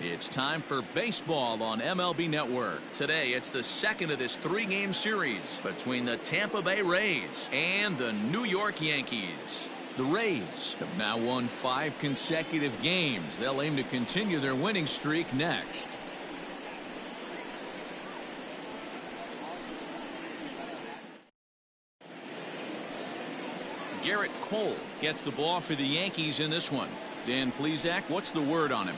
It's time for baseball on MLB Network. Today, it's the second of this three-game series between the Tampa Bay Rays and the New York Yankees. The Rays have now won 5 consecutive games. They'll aim to continue their winning streak next. Garrett Cole gets the ball for the Yankees in this one. Dan Plesac, what's the word on him?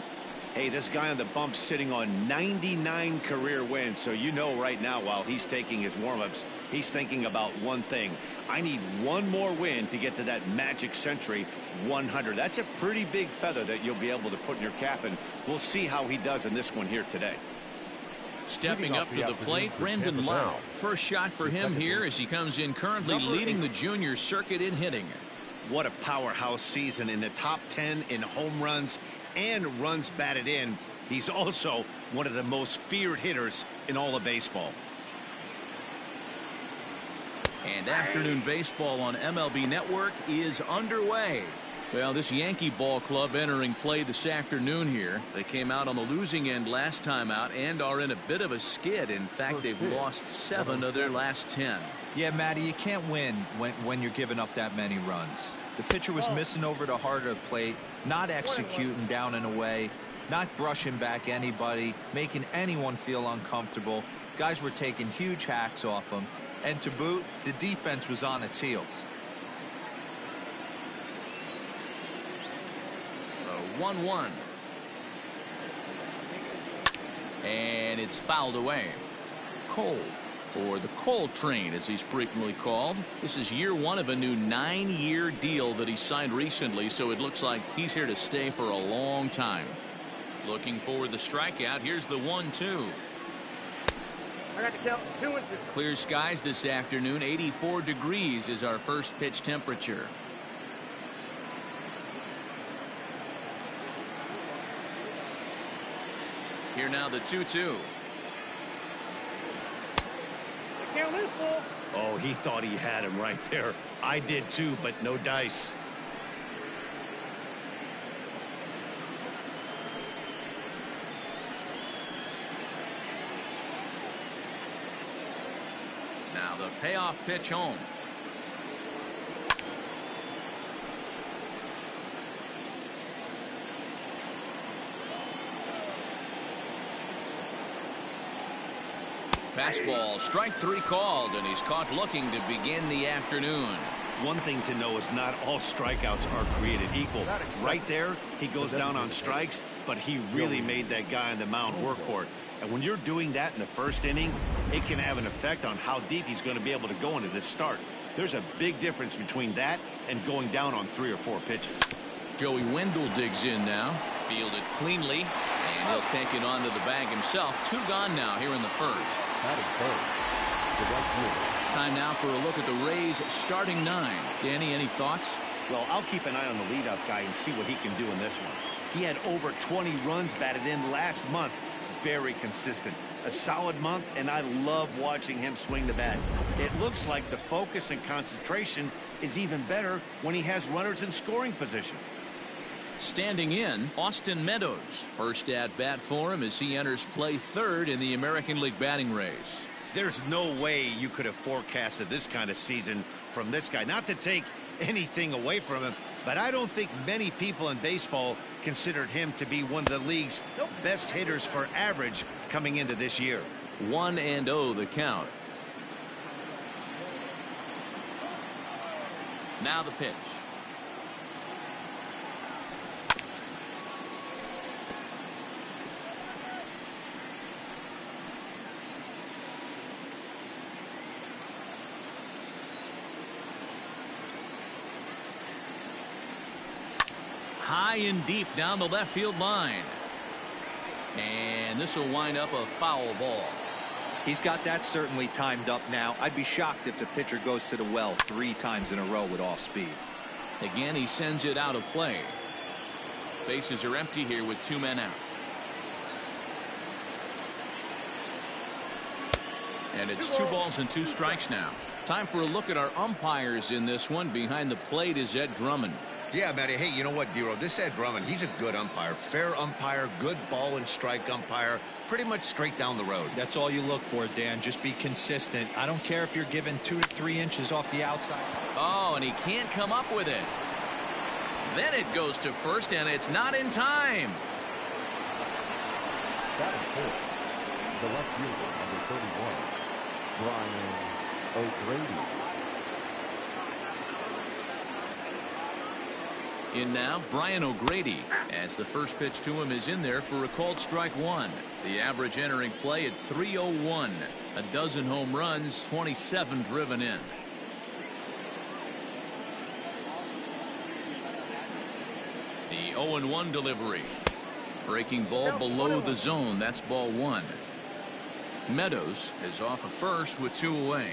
Hey, this guy on the bump sitting on 99 career wins. So you know right now while he's taking his warm-ups, he's thinking about one thing. I need one more win to get to that magic century 100. That's a pretty big feather that you'll be able to put in your cap, and we'll see how he does in this one here today. Stepping up to the plate, Brandon Lowe. First shot for him here as he comes in currently leading the junior circuit in hitting. What a powerhouse season, in the top 10 in home runs and runs batted in. He's also one of the most feared hitters in all of baseball. And afternoon baseball on MLB Network is underway. Well, this Yankee ball club entering play this afternoon here. They came out on the losing end last time out and are in a bit of a skid. In fact, they've lost 7 of their last 10. Yeah, Matty, you can't win when you're giving up that many runs. The pitcher was missing over the heart of the plate, not executing down and away, not brushing back anybody, making anyone feel uncomfortable. Guys were taking huge hacks off him. And to boot, the defense was on its heels. 1-1. And it's fouled away. Cole, or the Cole train as he's frequently called. This is year 1 of a new 9-year deal that he signed recently, so it looks like he's here to stay for a long time. Looking for the strikeout. Here's the 1-2. I got to count 2 and 2. Clear skies this afternoon. 84 degrees is our first pitch temperature. Here now the 2-2. Oh, he thought he had him right there. I did too, but no dice. Now the payoff pitch home. Fastball, strike 3 called, and he's caught looking to begin the afternoon. One thing to know is not all strikeouts are created equal. Right there, he goes down on strikes, but he really made that guy on the mound work for it. And when you're doing that in the first inning, it can have an effect on how deep he's going to be able to go into this start. There's a big difference between that and going down on 3 or 4 pitches. Joey Wendell digs in now, fielded cleanly, and he'll take it onto the bag himself. 2 gone now here in the first. Time now for a look at the Rays starting 9. Danny, any thoughts? Well, I'll keep an eye on the leadoff guy and see what he can do in this one. He had over 20 runs batted in last month. Very consistent. A solid month, and I love watching him swing the bat. It looks like the focus and concentration is even better when he has runners in scoring position. Standing in, Austin Meadows. First at bat for him as he enters play 3rd in the American League batting race. There's no way you could have forecasted this kind of season from this guy. Not to take anything away from him, but I don't think many people in baseball considered him to be one of the league's best hitters for average coming into this year. 1-0 the count. Now the pitch. High and deep down the left field line. And this will wind up a foul ball. He's got that certainly timed up now. I'd be shocked if the pitcher goes to the well 3 times in a row with off speed. Again, he sends it out of play. Bases are empty here with 2 men out. And it's 2 balls and 2 strikes now. Time for a look at our umpires in this one. Behind the plate is Ed Drummond. Yeah, Matty. Hey, you know what, Dero? This Ed Drummond, he's a good umpire. Fair umpire, good ball and strike umpire. Pretty much straight down the road. That's all you look for, Dan. Just be consistent. I don't care if you're given 2 to 3 inches off the outside. Oh, and he can't come up with it. Then it goes to first, and it's not in time. That is fourth. The left fielder, number 31, Brian O'Grady. In now, Brian O'Grady, as the first pitch to him is in there for a called strike one. The average entering play at 301. A dozen home runs, 27 driven in. The 0-1 delivery. Breaking ball below the zone. That's ball one. Meadows is off of first with 2 away.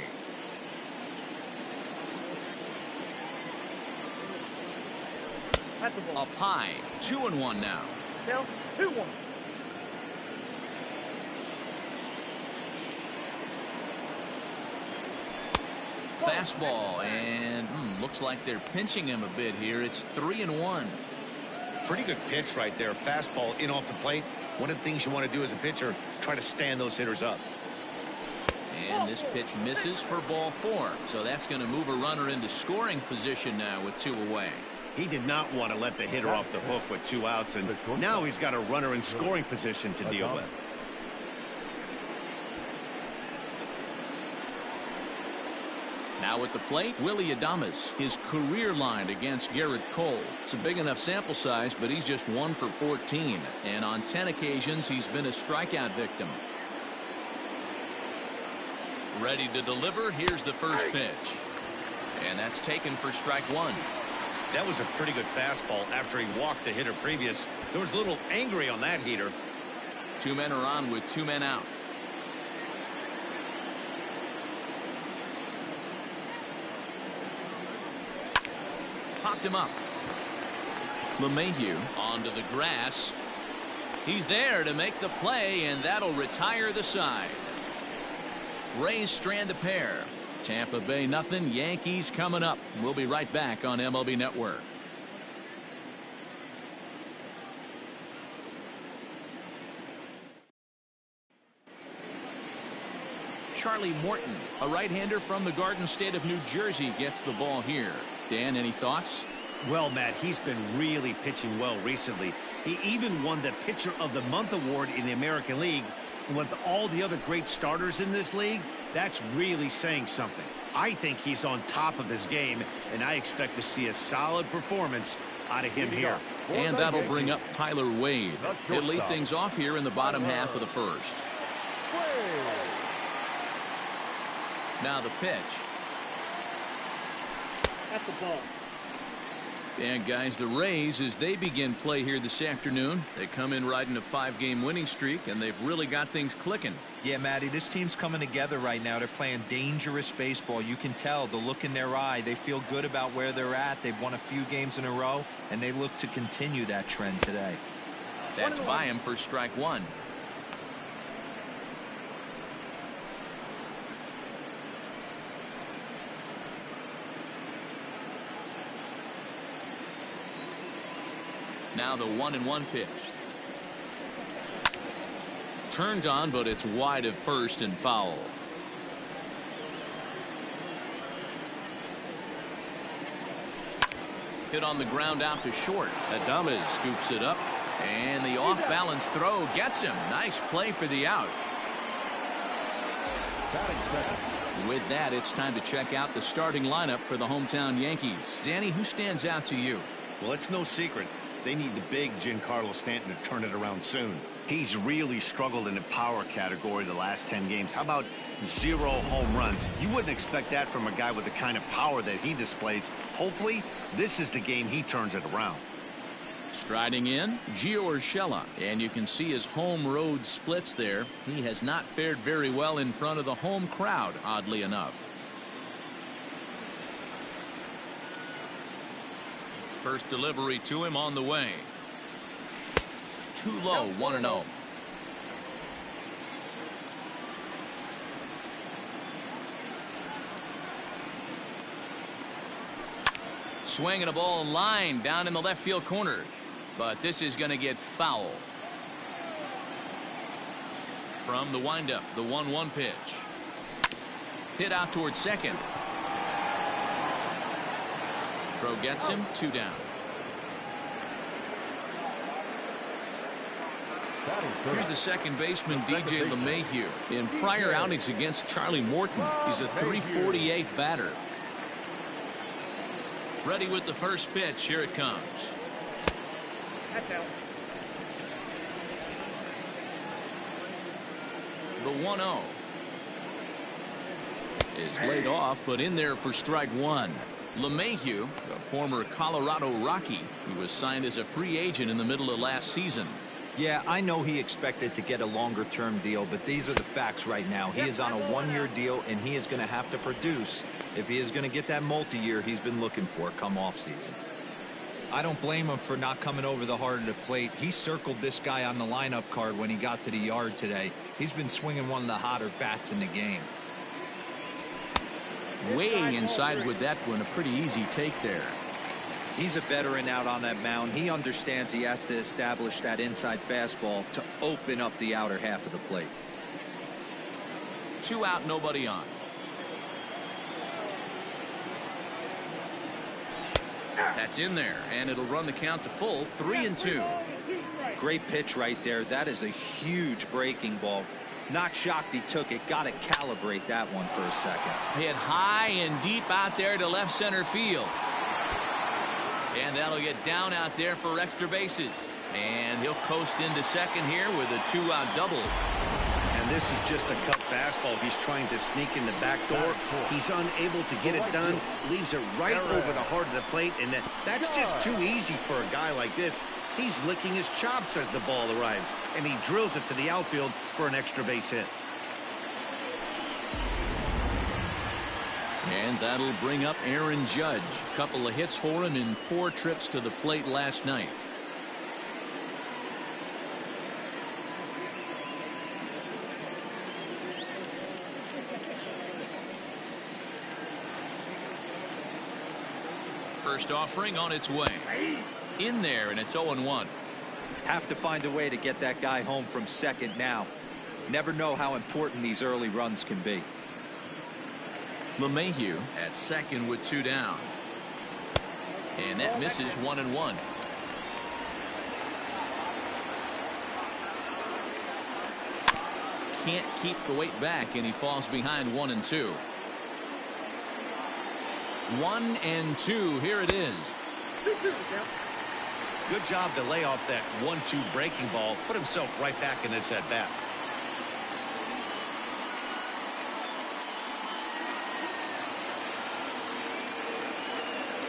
Up high, 2-1 now. 2-1. Fastball, and looks like they're pinching him a bit here. It's 3-1. Pretty good pitch right there. Fastball in off the plate. One of the things you want to do as a pitcher, try to stand those hitters up. And this pitch misses for ball 4. So that's going to move a runner into scoring position now with 2 away. He did not want to let the hitter off the hook with 2 outs, and now he's got a runner in scoring position to deal with. Now at the plate, Willie Adames, his career line against Garrett Cole. It's a big enough sample size, but he's just 1 for 14. And on 10 occasions, he's been a strikeout victim. Ready to deliver. Here's the first pitch. And that's taken for strike one. That was a pretty good fastball after he walked the hitter previous. There was a little angry on that heater. 2 men are on with 2 men out. Popped him up. LeMahieu onto the grass. He's there to make the play, and that'll retire the side. Rays strand a pair. Tampa Bay nothing. Yankees coming up. We'll be right back on MLB Network. Charlie Morton, a right-hander from the Garden State of New Jersey, gets the ball here. Dan, any thoughts? Well, Matt, he's been really pitching well recently. He even won the Pitcher of the Month award in the American League. And with all the other great starters in this league, that's really saying something. I think he's on top of his game, and I expect to see a solid performance out of him here. And that'll bring up Tyler Wade. He'll lead things off here in the bottom half of the first. Now the pitch. That's the ball. And guys, the Rays, as they begin play here this afternoon, they come in riding a 5-game winning streak, and they've really got things clicking. Yeah, Matty, this team's coming together right now. They're playing dangerous baseball. You can tell the look in their eye. They feel good about where they're at. They've won a few games in a row, and they look to continue that trend today. That's by him for strike one. Now the 1-1 pitch. Turned on, but it's wide of first and foul. Hit on the ground out to short. Adames scoops it up, and the off-balance throw gets him. Nice play for the out. With that, it's time to check out the starting lineup for the hometown Yankees. Danny, who stands out to you? Well, it's no secret. They need the big Giancarlo Stanton to turn it around soon. He's really struggled in the power category the last 10 games. How about 0 home runs? You wouldn't expect that from a guy with the kind of power that he displays. Hopefully, this is the game he turns it around. Striding in, Gio Urshela, and you can see his home road splits there. He has not fared very well in front of the home crowd, oddly enough. First delivery to him on the way. Too low, 1-0. Swing and a ball line down in the left field corner. But this is going to get foul. From the windup, the 1-1 pitch. Hit out towards second. Throw gets him, 2 down. Here's the second baseman, DJ LeMahieu. In prior outings against Charlie Morton, he's a .348 batter. Ready with the first pitch. Here it comes. The 1-0 is laid off, but in there for strike 1. LeMahieu, the former Colorado Rocky, he was signed as a free agent in the middle of last season. Yeah, I know he expected to get a longer-term deal, but these are the facts right now. He is on a 1-year deal, and he is going to have to produce if he is going to get that multi-year he's been looking for come off-season. I don't blame him for not coming over the heart of the plate. He circled this guy on the lineup card when he got to the yard today. He's been swinging one of the hotter bats in the game. Way inside with that one, a pretty easy take there. He's a veteran out on that mound. He understands he has to establish that inside fastball to open up the outer half of the plate. 2 out, nobody on. That's in there, and it'll run the count to full, 3-2. Great pitch right there. That is a huge breaking ball. Not shocked he took it. Got to calibrate that one for a second. Hit high and deep out there to left center field. And that'll get down out there for extra bases. And he'll coast into second here with a 2-out double. And this is just a cut fastball. He's trying to sneak in the back door. He's unable to get it done. Leaves it right over the heart of the plate. And that's just too easy for a guy like this. He's licking his chops as the ball arrives. And he drills it to the outfield for an extra base hit. And that'll bring up Aaron Judge. A couple of hits for him in 4 trips to the plate last night. First offering on its way. In there, and it's 0-1. Have to find a way to get that guy home from second now. Never know how important these early runs can be. LeMahieu at second with 2 down. And that misses 1-1. Can't keep the weight back, and he falls behind 1-2. 1-2. Here it is. Good job to lay off that 1-2 breaking ball. Put himself right back in this at bat.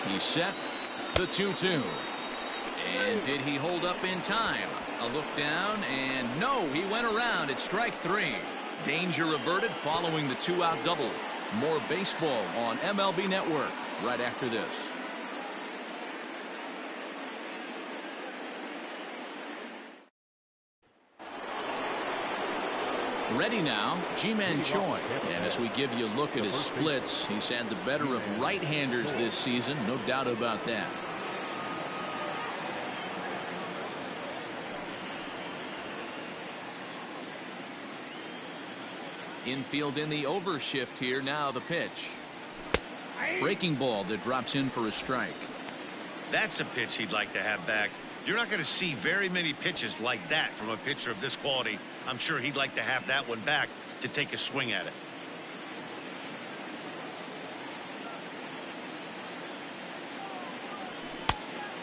He set the 2-2. And did he hold up in time? A look down, and no, he went around. It's strike 3. Danger averted following the 2-out double. More baseball on MLB Network right after this. Ready now, Ji-Man Choi. And as we give you a look at his splits, he's had the better of right-handers this season, no doubt about that. Infield in the overshift here. Now the pitch. Breaking ball that drops in for a strike. That's a pitch he'd like to have back. You're not going to see very many pitches like that from a pitcher of this quality. I'm sure he'd like to have that one back to take a swing at it.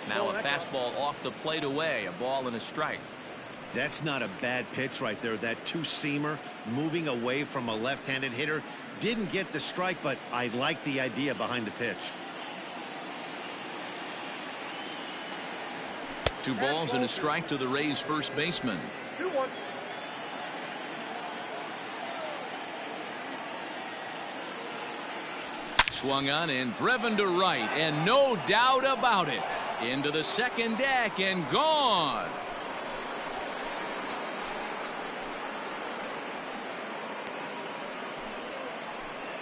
Now a fastball off the plate away. A ball and a strike. That's not a bad pitch right there. That two-seamer moving away from a left-handed hitter. Didn't get the strike, but I like the idea behind the pitch. 2 balls and a strike to the Rays first baseman. 2-1. Swung on and driven to right, and no doubt about it. Into the second deck and gone.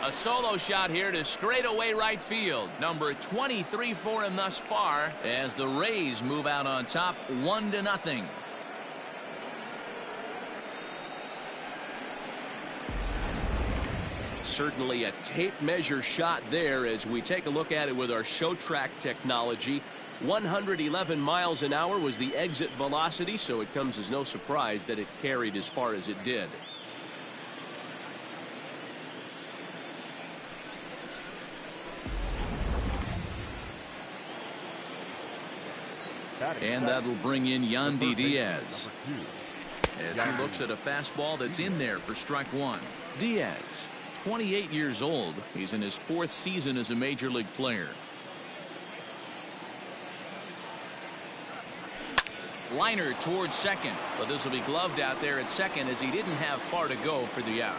A solo shot here to straightaway right field. Number 23 for him thus far as the Rays move out on top 1-0. Certainly a tape measure shot there as we take a look at it with our show track technology. 111 miles an hour was the exit velocity, so it comes as no surprise that it carried as far as it did. And that'll bring in Yandy Diaz as he looks at a fastball that's in there for strike one. Diaz, 28 years old. He's in his 4th season as a major league player. Liner towards second, but this will be gloved out there at second as he didn't have far to go for the out.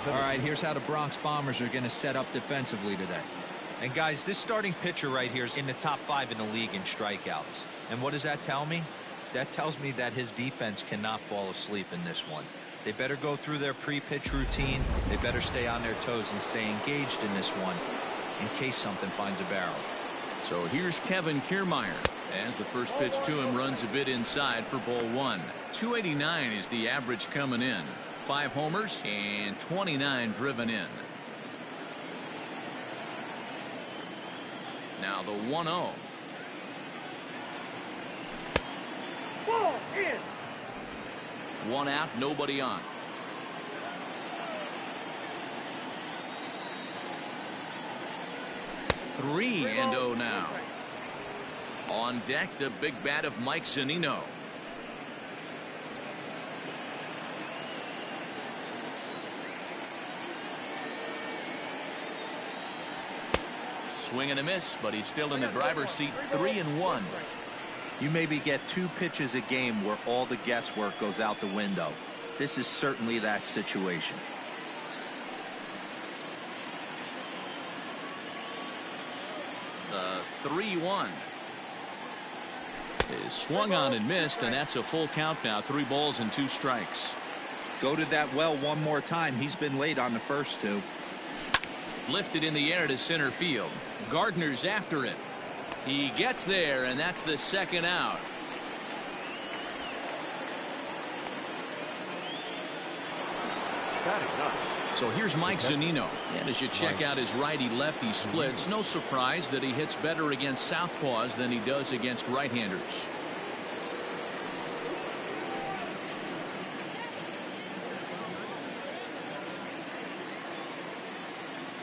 All right, here's how the Bronx Bombers are going to set up defensively today. And guys, this starting pitcher right here is in the top 5 in the league in strikeouts. And what does that tell me? That tells me that his defense cannot fall asleep in this one. They better go through their pre-pitch routine. They better stay on their toes and stay engaged in this one in case something finds a barrel. So here's Kevin Kiermaier as the first pitch to him runs a bit inside for ball 1. 289 is the average coming in. 5 homers and 29 driven in. Now the 1-0. Ball in. 1 out, nobody on. Three and 0 now. On deck, the big bat of Mike Zunino. Swing and a miss, but he's still in the driver's seat. 3-1. You maybe get 2 pitches a game where all the guesswork goes out the window. This is certainly that situation. The 3-1 is swung on and missed, and that's a full count now. 3 balls and 2 strikes. Go to that well one more time. He's been late on the first 2. Lifted in the air to center field. Gardner's after it. He gets there, and that's the 2nd out. So here's Mike Zunino. And as you check out his righty-lefty splits, no surprise that he hits better against southpaws than he does against right-handers.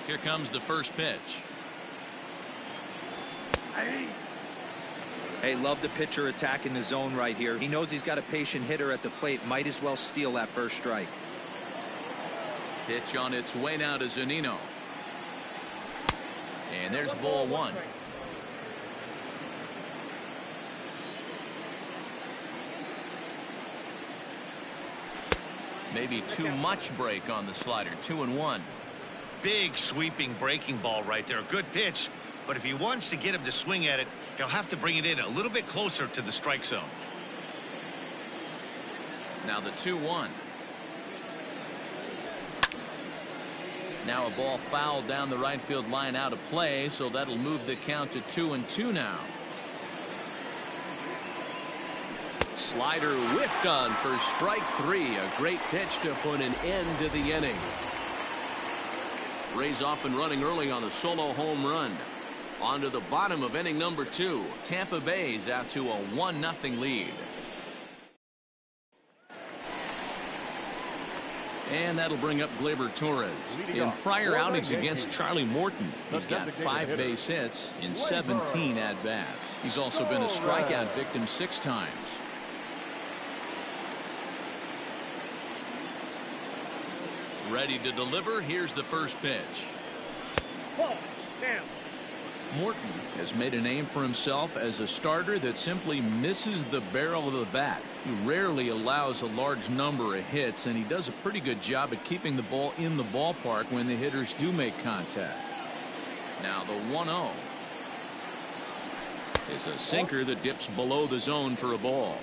Here comes the first pitch. Hey, love the pitcher attacking the zone right here. He knows he's got a patient hitter at the plate. Might as well steal that first strike. Pitch on its way now to Zunino. And there's ball 1. Maybe too much break on the slider. 2-1. Big sweeping breaking ball right there. Good pitch, but if he wants to get him to swing at it, he'll have to bring it in a little bit closer to the strike zone. Now the 2-1. Now a ball fouled down the right field line out of play, so that'll move the count to 2-2 now. Slider whiffed on for strike 3. A great pitch to put an end to the inning. Rays off and running early on the solo home run. On to the bottom of inning number 2. Tampa Bay's out to a 1-0 lead. And that'll bring up Gleyber Torres. In prior outings against Charlie Morton, he's got 5 base hits in 17 at-bats. He's also been a strikeout victim 6 times. Ready to deliver. Here's the first pitch. Ball down. Morton has made a name for himself as a starter that simply misses the barrel of the bat. He rarely allows a large number of hits, and he does a pretty good job at keeping the ball in the ballpark when the hitters do make contact. Now the 1-0 is a sinker that dips below the zone for a ball.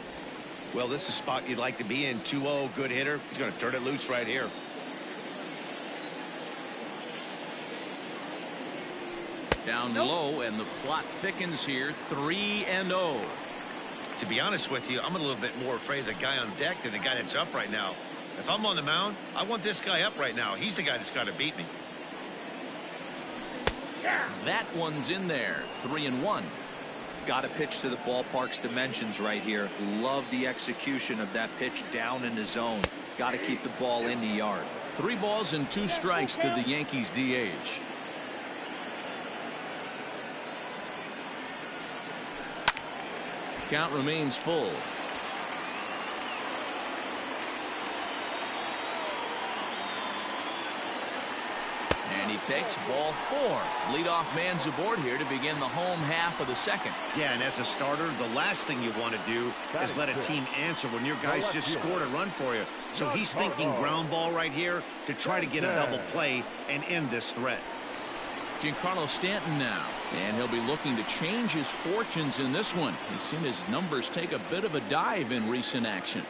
Well, this is a spot you'd like to be in. 2-0, good hitter. He's going to turn it loose right here. Down low, and the plot thickens here. 3-0. To be honest with you, I'm a little bit more afraid of the guy on deck than the guy that's up right now. If I'm on the mound, I want this guy up right now. He's the guy that's got to beat me. That one's in there. 3-1. Got to pitch to the ballpark's dimensions right here. Love the execution of that pitch down in the zone. Got to keep the ball in the yard. 3 balls and 2 strikes to the Yankees DH. Count remains full. And he takes ball 4. Leadoff man's aboard here to begin the home half of the second. Yeah, and as a starter, the last thing you want to do is let a team answer when your guys just scored a run for you. So he's thinking ground ball right here to try to get a double play and end this threat. Giancarlo Stanton now, and he'll be looking to change his fortunes in this one. He's seen his numbers take a bit of a dive in recent action.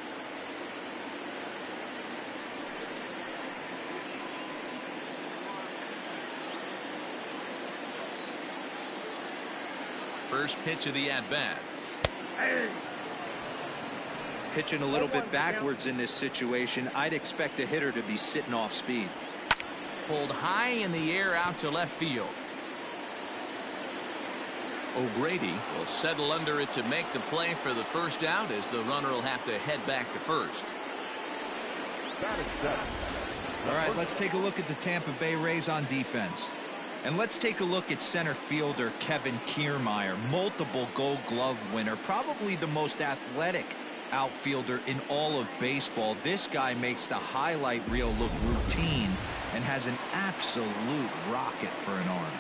First pitch of the at-bat. Pitching a little bit backwards in this situation. I'd expect a hitter to be sitting off speed. Pulled high in the air out to left field. O'Grady will settle under it to make the play for the first out, as the runner will have to head back to first. All right, let's take a look at the Tampa Bay Rays on defense. And let's take a look at center fielder Kevin Kiermaier, multiple Gold Glove winner, probably the most athletic outfielder in all of baseball. This guy makes the highlight reel look routine and has an absolute rocket for an arm.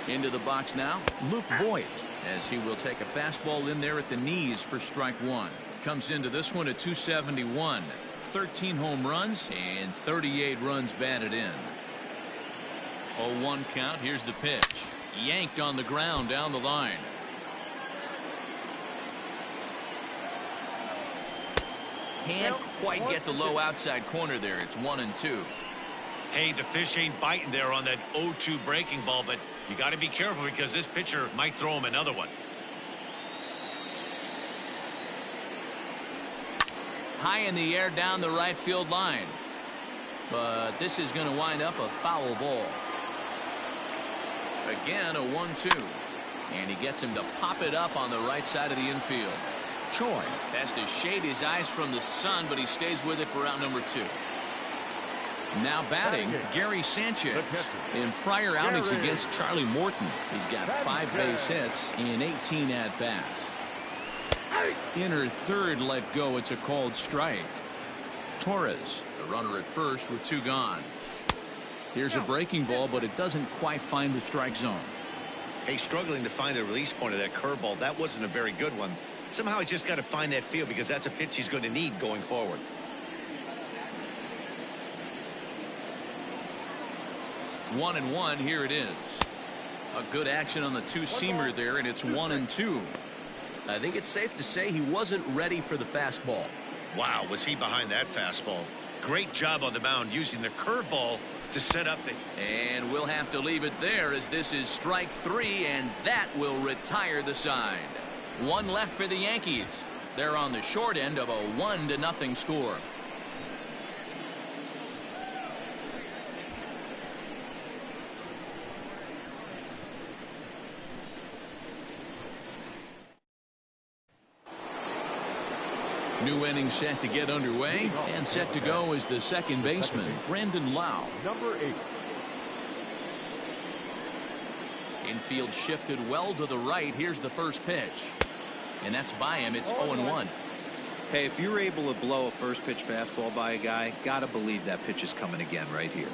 Into the box now, Luke Voigt, as he will take a fastball in there at the knees for strike 1. Comes into this one at 271. 13 home runs and 38 runs batted in. 0-1 count. Here's the pitch. Yanked on the ground down the line. Can't quite get the low outside corner there. It's 1-2. Hey, the fish ain't biting there on that 0-2 breaking ball, but you got to be careful because this pitcher might throw him another one. High in the air down the right field line. But this is going to wind up a foul ball. Again, a 1-2. And he gets him to pop it up on the right side of the infield. Choi has to shade his eyes from the sun, but he stays with it for out number 2. Now batting, Gary Sanchez. In prior outings against Charlie Morton, he's got 5 base hits in 18 at-bats. Inner third let go. It's a called strike. Torres, the runner at first with 2 gone. Here's a breaking ball, but it doesn't quite find the strike zone. Hey, struggling to find the release point of that curveball. That wasn't a very good one. Somehow he's just got to find that feel, because that's a pitch he's going to need going forward. One and one. Here it is. A good action on the 2-seamer there, and it's 1-2. I think it's safe to say he wasn't ready for the fastball. Wow, was he behind that fastball. Great job on the mound using the curveball to set up the... And we'll have to leave it there, as this is strike 3, and that will retire the side. 1 left for the Yankees. They're on the short end of a 1-0 score. New inning set to get underway, and set to go is the second baseman, Brandon Lau. Number 8. Infield shifted well to the right. Here's the first pitch, and that's by him. It's 0-1. Hey, if you're able to blow a first pitch fastball by a guy, gotta believe that pitch is coming again right here.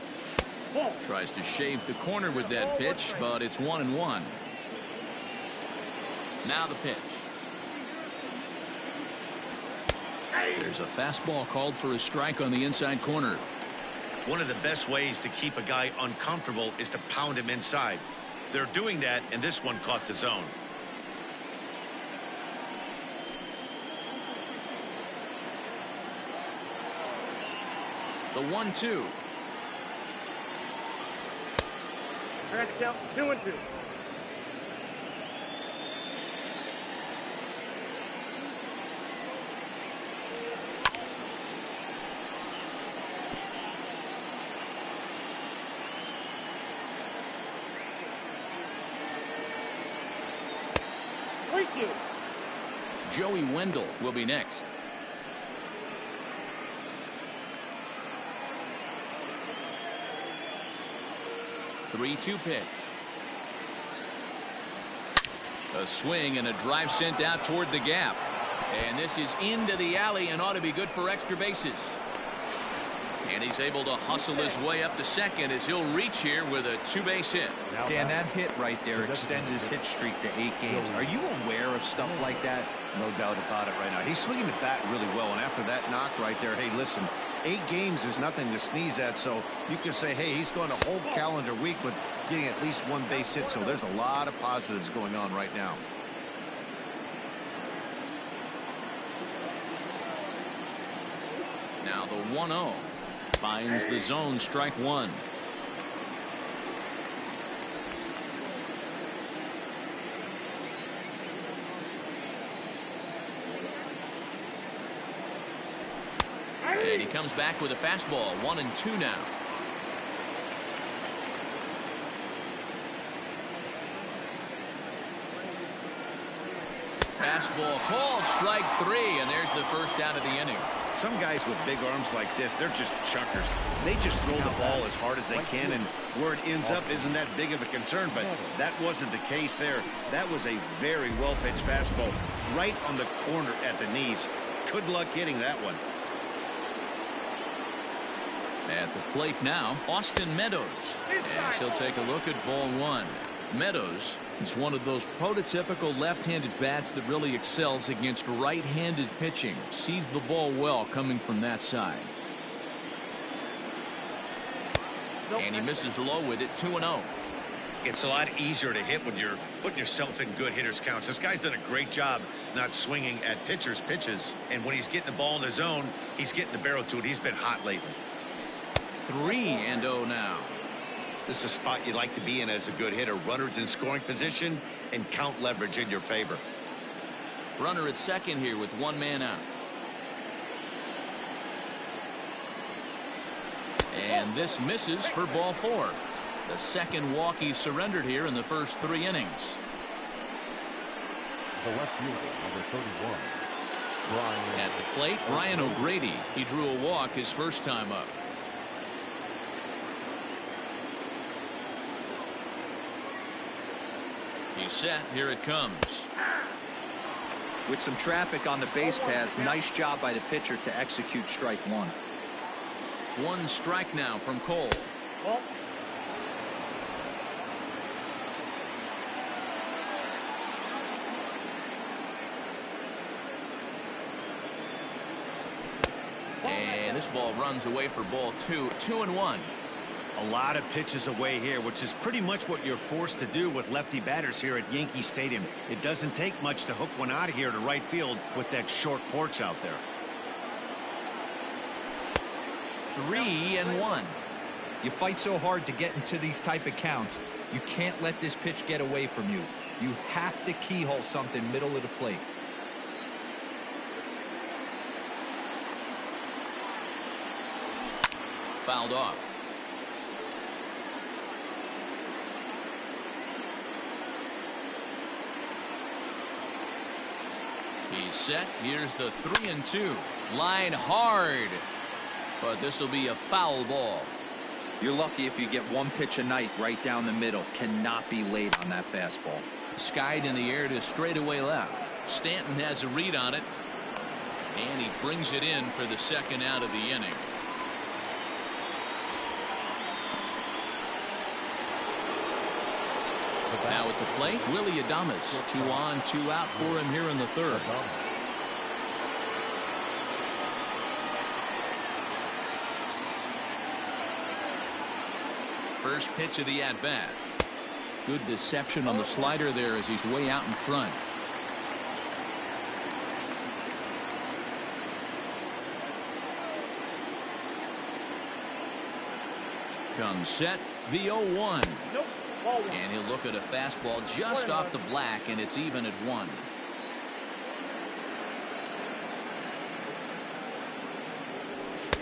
Tries to shave the corner with that pitch, but it's 1-1. Now the pitch. There's a fastball called for a strike on the inside corner. One of the best ways to keep a guy uncomfortable is to pound him inside. They're doing that, and this one caught the zone. The 1-2. Track out 2-2. Joey Wendell will be next. Three-two pitch. A swing and a drive sent out toward the gap. And this is into the alley and ought to be good for extra bases. And he's able to hustle his way up to second as he'll reach here with a two-base hit. Dan, that hit right there extends his hit streak to 8 games. Are you aware of stuff like that? No doubt about it right now. He's swinging the bat really well, and after that knock right there, hey, listen, 8 games is nothing to sneeze at, so you can say, hey, he's going a whole calendar week with getting at least 1 base hit, so there's a lot of positives going on right now. Now the 1-0 finds the zone, strike one. And he comes back with a fastball. 1-2 now. Fastball called, strike 3, and there's the first out of the inning. Some guys with big arms like this, they're just chuckers. They just throw the ball as hard as they can, and where it ends up isn't that big of a concern, but that wasn't the case there. That was a very well-pitched fastball right on the corner at the knees. Good luck hitting that one. At the plate now, Austin Meadows, as he'll take a look at ball 1. Meadows is one of those prototypical left-handed bats that really excels against right-handed pitching. Sees the ball well coming from that side. And he misses low with it. 2-0. It's a lot easier to hit when you're putting yourself in good hitters counts. This guy's done a great job not swinging at pitchers' pitches, and when he's getting the ball in the zone, he's getting the barrel to it. He's been hot lately. 3-0 now. This is a spot you like to be in as a good hitter. Runners in scoring position and count leverage in your favor. Runner at second here with 1 man out. And this misses for ball 4. The second walk he surrendered here in the first 3 innings. The left fielder, number 31. Brian. At the plate, Brian O'Grady. He drew a walk his first time up. He's set. Here it comes. With some traffic on the base paths, nice job by the pitcher to execute strike 1. 1 strike now from Cole. And this ball runs away for ball 2. 2-1. A lot of pitches away here, which is pretty much what you're forced to do with lefty batters here at Yankee Stadium. It doesn't take much to hook one out of here to right field with that short porch out there. 3-1. You fight so hard to get into these type of counts. You can't let this pitch get away from you. You have to keyhole something middle of the plate. Fouled off. He's set. Here's the 3-2. Line hard. But this will be a foul ball. You're lucky if you get 1 pitch a night right down the middle. Cannot be late on that fastball. Skied in the air to straightaway left. Stanton has a read on it. And he brings it in for the second out of the inning. Now at the plate, Willie Adames. 2 on, 2 out for him here in the 3rd. First pitch of the at-bat. Good deception on the slider there as he's way out in front. Comes set. The 0-1. And he'll look at a fastball just off the black, and it's even at 1.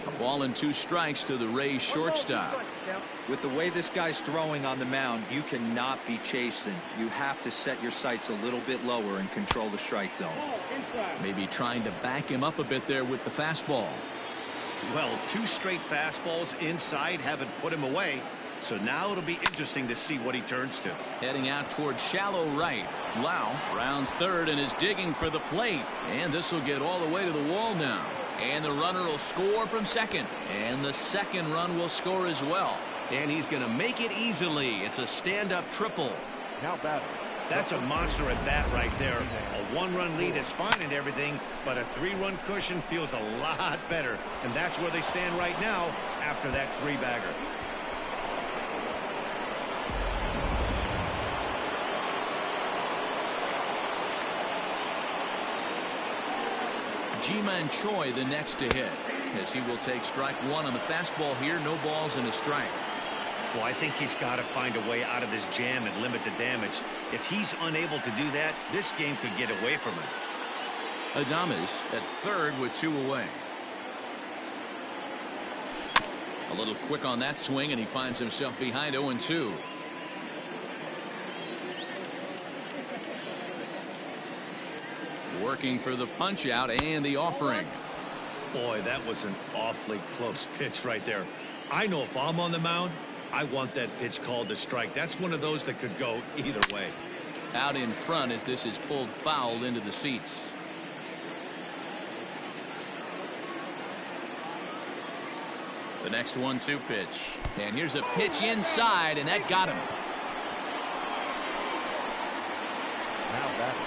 A ball and 2 strikes to the Rays shortstop. With the way this guy's throwing on the mound, you cannot be chasing. You have to set your sights a little bit lower and control the strike zone. Maybe trying to back him up a bit there with the fastball. Well, 2 straight fastballs inside haven't put him away. So now it'll be interesting to see what he turns to. Heading out towards shallow right. Lau rounds third and is digging for the plate. And this will get all the way to the wall now. And the runner will score from second. And the second run will score as well. And he's going to make it easily. It's a stand-up triple. Now batter. That's a monster at bat right there. A 1-run lead is fine and everything, but a 3-run cushion feels a lot better. And that's where they stand right now after that 3-bagger. Ji-Man Choi the next to hit, as he will take strike 1 on the fastball here. No balls and a strike. Well, I think he's got to find a way out of this jam and limit the damage. If he's unable to do that, this game could get away from him. Adames at third with 2 away. A little quick on that swing, and he finds himself behind 0-2. Working for the punch out and the offering. Boy, that was an awfully close pitch right there. I know if I'm on the mound, I want that pitch called a strike. That's one of those that could go either way. Out in front as this is pulled foul into the seats. The next 1-2 pitch. And here's a pitch inside, and that got him. Now batter.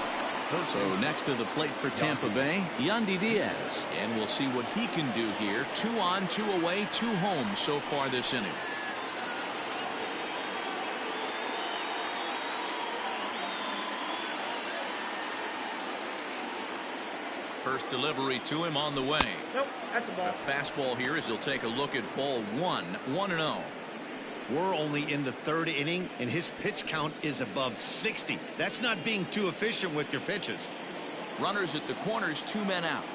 So next to the plate for Tampa Bay, Yandy Diaz. And we'll see what he can do here. 2 on, 2 away, 2 home so far this inning. First delivery to him on the way. Nope, that's the ball. A fastball here as he'll take a look at ball 1, 1-0. We're only in the 3rd inning, and his pitch count is above 60. That's not being too efficient with your pitches. Runners at the corners, 2 men out.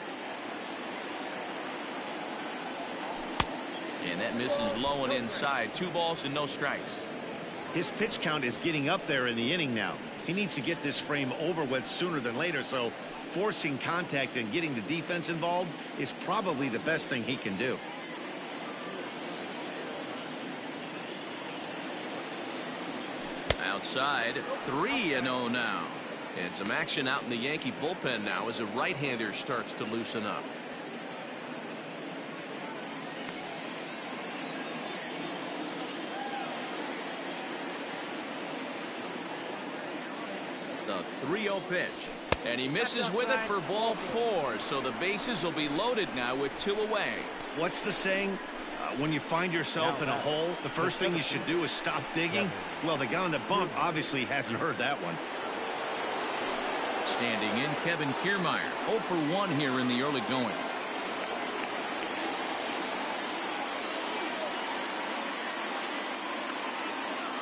And that misses low and inside. 2 balls and no strikes. His pitch count is getting up there in the inning now. He needs to get this frame over with sooner than later, so forcing contact and getting the defense involved is probably the best thing he can do. Outside, 3-0 now. And some action out in the Yankee bullpen now as a right-hander starts to loosen up. The 3-0 pitch. And he misses with it for ball 4. So the bases will be loaded now with 2 away. What's the saying? When you find yourself in a hole, the first thing you should do is stop digging. Well, the guy on the bump obviously hasn't heard that one. Standing in, Kevin Kiermaier. 0 for 1 here in the early going.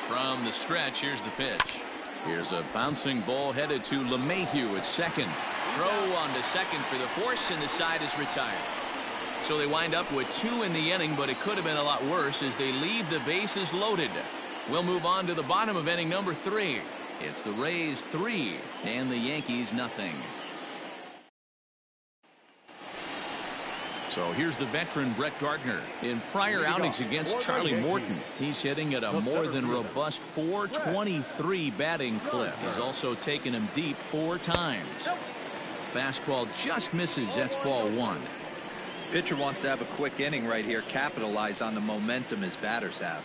From the stretch, here's the pitch. Here's a bouncing ball headed to LeMahieu at second. Throw on to second for the force, and the side is retired. So they wind up with 2 in the inning, but it could have been a lot worse as they leave the bases loaded. We'll move on to the bottom of inning number 3. It's the Rays 3 and the Yankees nothing. So here's the veteran Brett Gardner. In prior outings against Charlie Morton, he's hitting at a more than robust .423 batting clip. He's also taken him deep 4 times. Fastball just misses. That's ball 1. Pitcher wants to have a quick inning right here, capitalize on the momentum his batters have.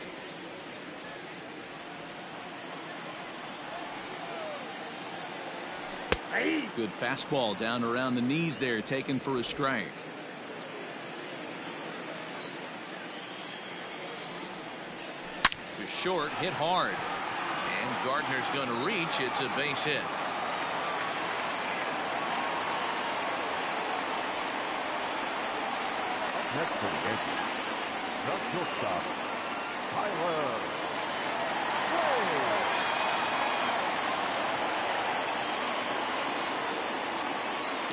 Good fastball down around the knees there, taken for a strike. To short, hit hard. And Gardner's going to reach. It's a base hit. Next for the Yankees, the shortstop, Tyler.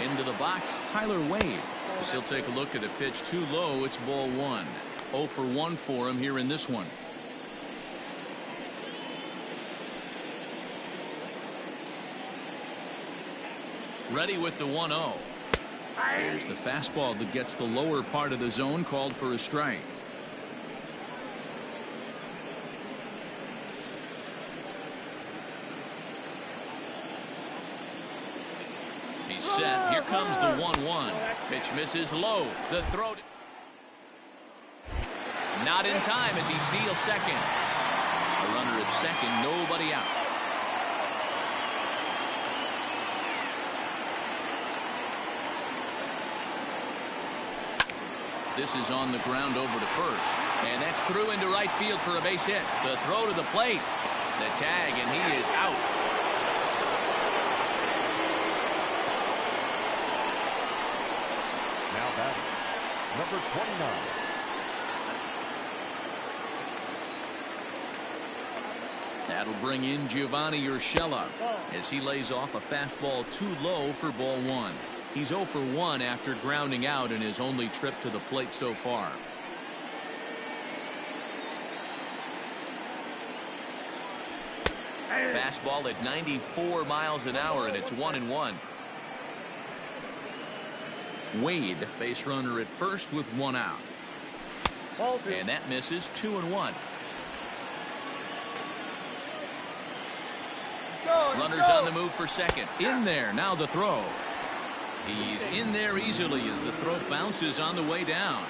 Into the box, Tyler Wade. As he'll take a look at a pitch too low, it's ball one. 0 for 1 for him here in this one. Ready with the 1-0. Here's the fastball that gets the lower part of the zone, called for a strike. He's set. Here comes the 1-1. Pitch misses low. The throw. Not in time as he steals second. A runner at second, nobody out. This is on the ground over to first. And that's through into right field for a base hit. The throw to the plate. The tag, and he is out. Now batting, number 29. That'll bring in Giovanni Urshela as he lays off a fastball too low for ball one. He's 0 for 1 after grounding out in his only trip to the plate so far. Fastball at 94 miles an hour, and it's 1-1. Wade, base runner at first with 1 out. And that misses. 2-1. Runners on the move for second. In there. Now the throw. He's in there easily as the throw bounces on the way down.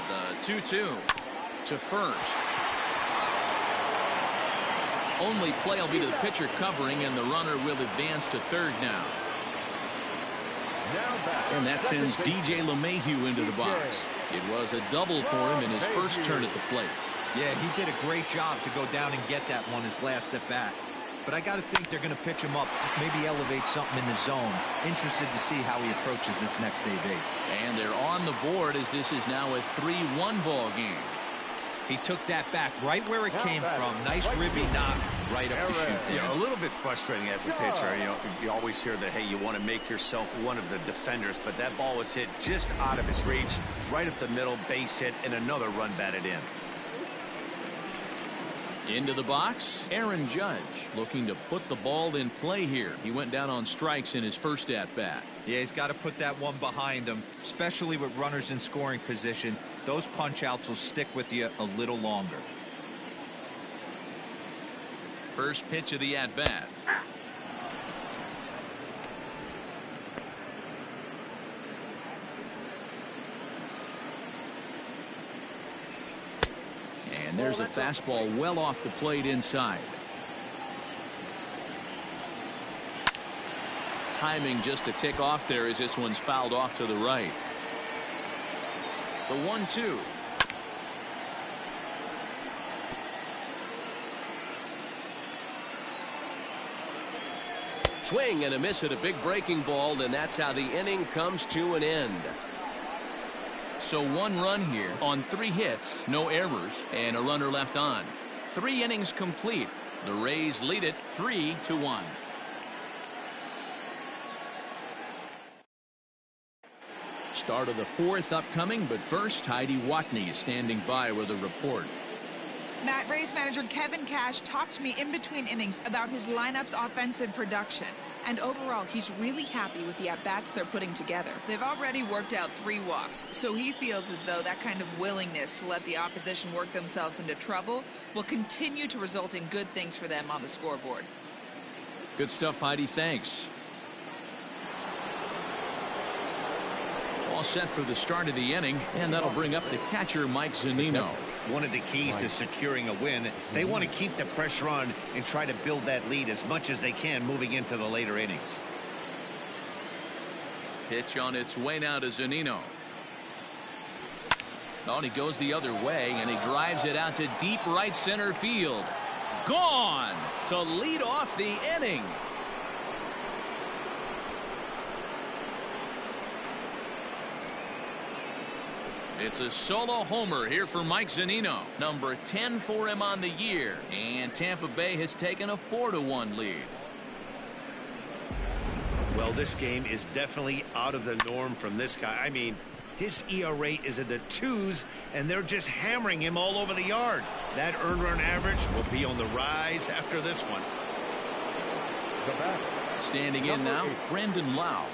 The 2-2 to first. Only play will be to the pitcher covering, and the runner will advance to third now. And that sends DJ LeMahieu into the box. It was a double for him in his first turn at the plate. Yeah, he did a great job to go down and get that one his last at bat. But I got to think they're going to pitch him up, maybe elevate something in the zone. Interested to see how he approaches this next AB. And they're on the board as this is now a 3-1 ball game. He took that back right where it came from. Nice ribby knock right up the chute. Yeah, a little bit frustrating as a pitcher. You always hear that, hey, you want to make yourself one of the defenders, but that ball was hit just out of his reach, right up the middle, base hit, and another run batted in. Into the box, Aaron Judge looking to put the ball in play here. He went down on strikes in his first at-bat. Yeah, he's got to put that one behind him, especially with runners in scoring position. Those punch-outs will stick with you a little longer. First pitch of the at-bat. And there's a fastball well off the plate inside. Timing just to tick off there as this one's fouled off to the right. The 1-2. Swing and a miss at a big breaking ball, and that's how the inning comes to an end. So 1 run here on 3 hits, no errors, and a runner left on. 3 innings complete. The Rays lead it 3-1. Start of the 4th upcoming, but first Heidi Watney is standing by with a report. Matt, Rays manager Kevin Cash talked to me in between innings about his lineup's offensive production. And overall, he's really happy with the at-bats they're putting together. They've already worked out 3 walks, so he feels as though that kind of willingness to let the opposition work themselves into trouble will continue to result in good things for them on the scoreboard. Good stuff, Heidi. Thanks. All set for the start of the inning, and that'll bring up the catcher, Mike Zunino. One of the keys to securing a win, they want to keep the pressure on and try to build that lead as much as they can moving into the later innings. Pitch on its way now to Zunino. Oh, and he goes the other way, and he drives it out to deep right center field. Gone to lead off the inning. It's a solo homer here for Mike Zunino. Number 10 for him on the year. And Tampa Bay has taken a 4-1 lead. Well, this game is definitely out of the norm from this guy. I mean, his ERA is in the 2s, and they're just hammering him all over the yard. That earned run average will be on the rise after this one. Standing in now, Brandon Lau.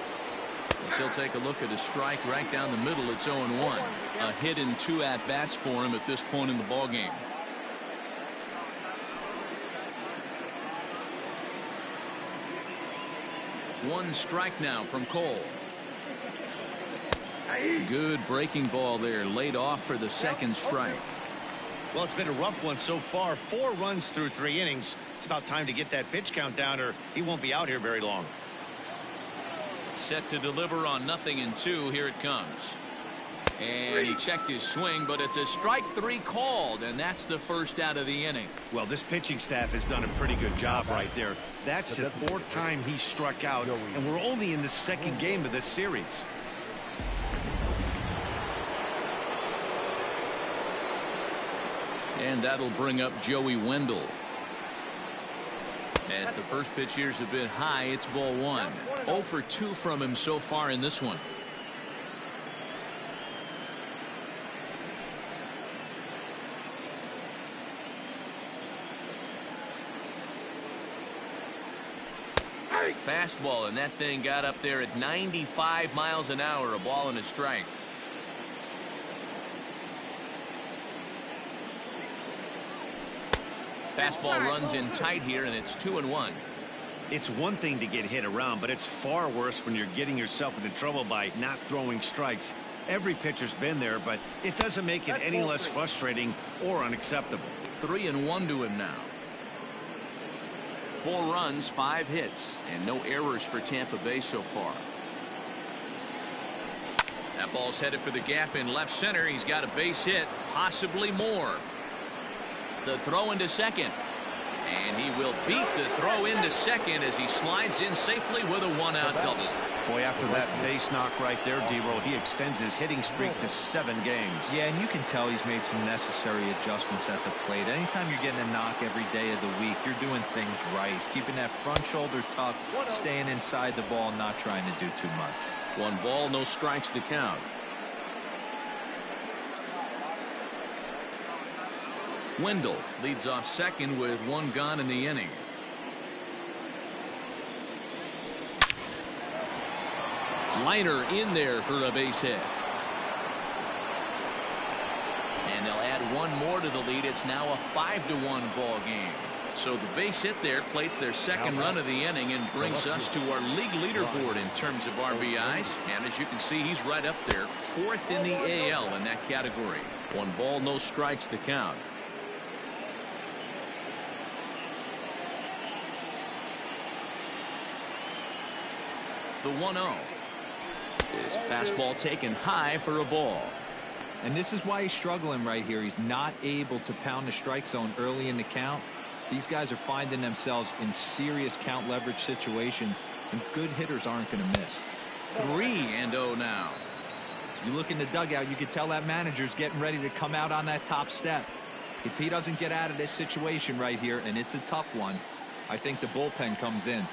He'll take a look at a strike right down the middle. It's 0-1. A hit and 2 at-bats for him at this point in the ballgame. One strike now from Cole. Good breaking ball there, laid off for the second strike. Well, it's been a rough one so far. 4 runs through 3 innings. It's about time to get that pitch count down, or he won't be out here very long. Set to deliver on 0-2. Here it comes. And he checked his swing, but it's a strike 3 called, and that's the first out of the inning. Well, this pitching staff has done a pretty good job right there. That's the 4th time he struck out, and we're only in the 2nd game of this series. And that'll bring up Joey Wendell. As the first pitch here's a bit high, it's ball 1. 0 for 2 from him so far in this one. Fastball, and that thing got up there at 95 miles an hour. A ball and a strike. Fastball runs in tight here, and it's 2-1. It's one thing to get hit around, but it's far worse when you're getting yourself into trouble by not throwing strikes. Every pitcher's been there, but it doesn't make it any less frustrating or unacceptable. 3-1 to him now. 4 runs, 5 hits, and no errors for Tampa Bay so far. That ball's headed for the gap in left center. He's got a base hit, possibly more. The throw into second. And he will beat the throw into second as he slides in safely with a 1-out double. Boy, after that base knock right there, D-Roll, he extends his hitting streak to 7 games. Yeah, and you can tell he's made some necessary adjustments at the plate. Anytime you're getting a knock every day of the week, you're doing things right. He's keeping that front shoulder tucked, staying inside the ball, not trying to do too much. 1 ball, no strikes to count. Wendell leads off second with 1 gone in the inning. Liner in there for a base hit. And they'll add 1 more to the lead. It's now a 5-1 ball game. So the base hit there plates their second run of the inning and brings us to our league leaderboard in terms of RBIs. And as you can see, he's right up there, 4th in the AL in that category. 1 ball, no strikes to count. The 1-0. His fastball taken high for a ball. And this is why he's struggling right here. He's not able to pound the strike zone early in the count. These guys are finding themselves in serious count leverage situations, and good hitters aren't going to miss. 3-0 now. You look in the dugout, you can tell that manager's getting ready to come out on that top step. If he doesn't get out of this situation right here, and it's a tough one, I think the bullpen comes in.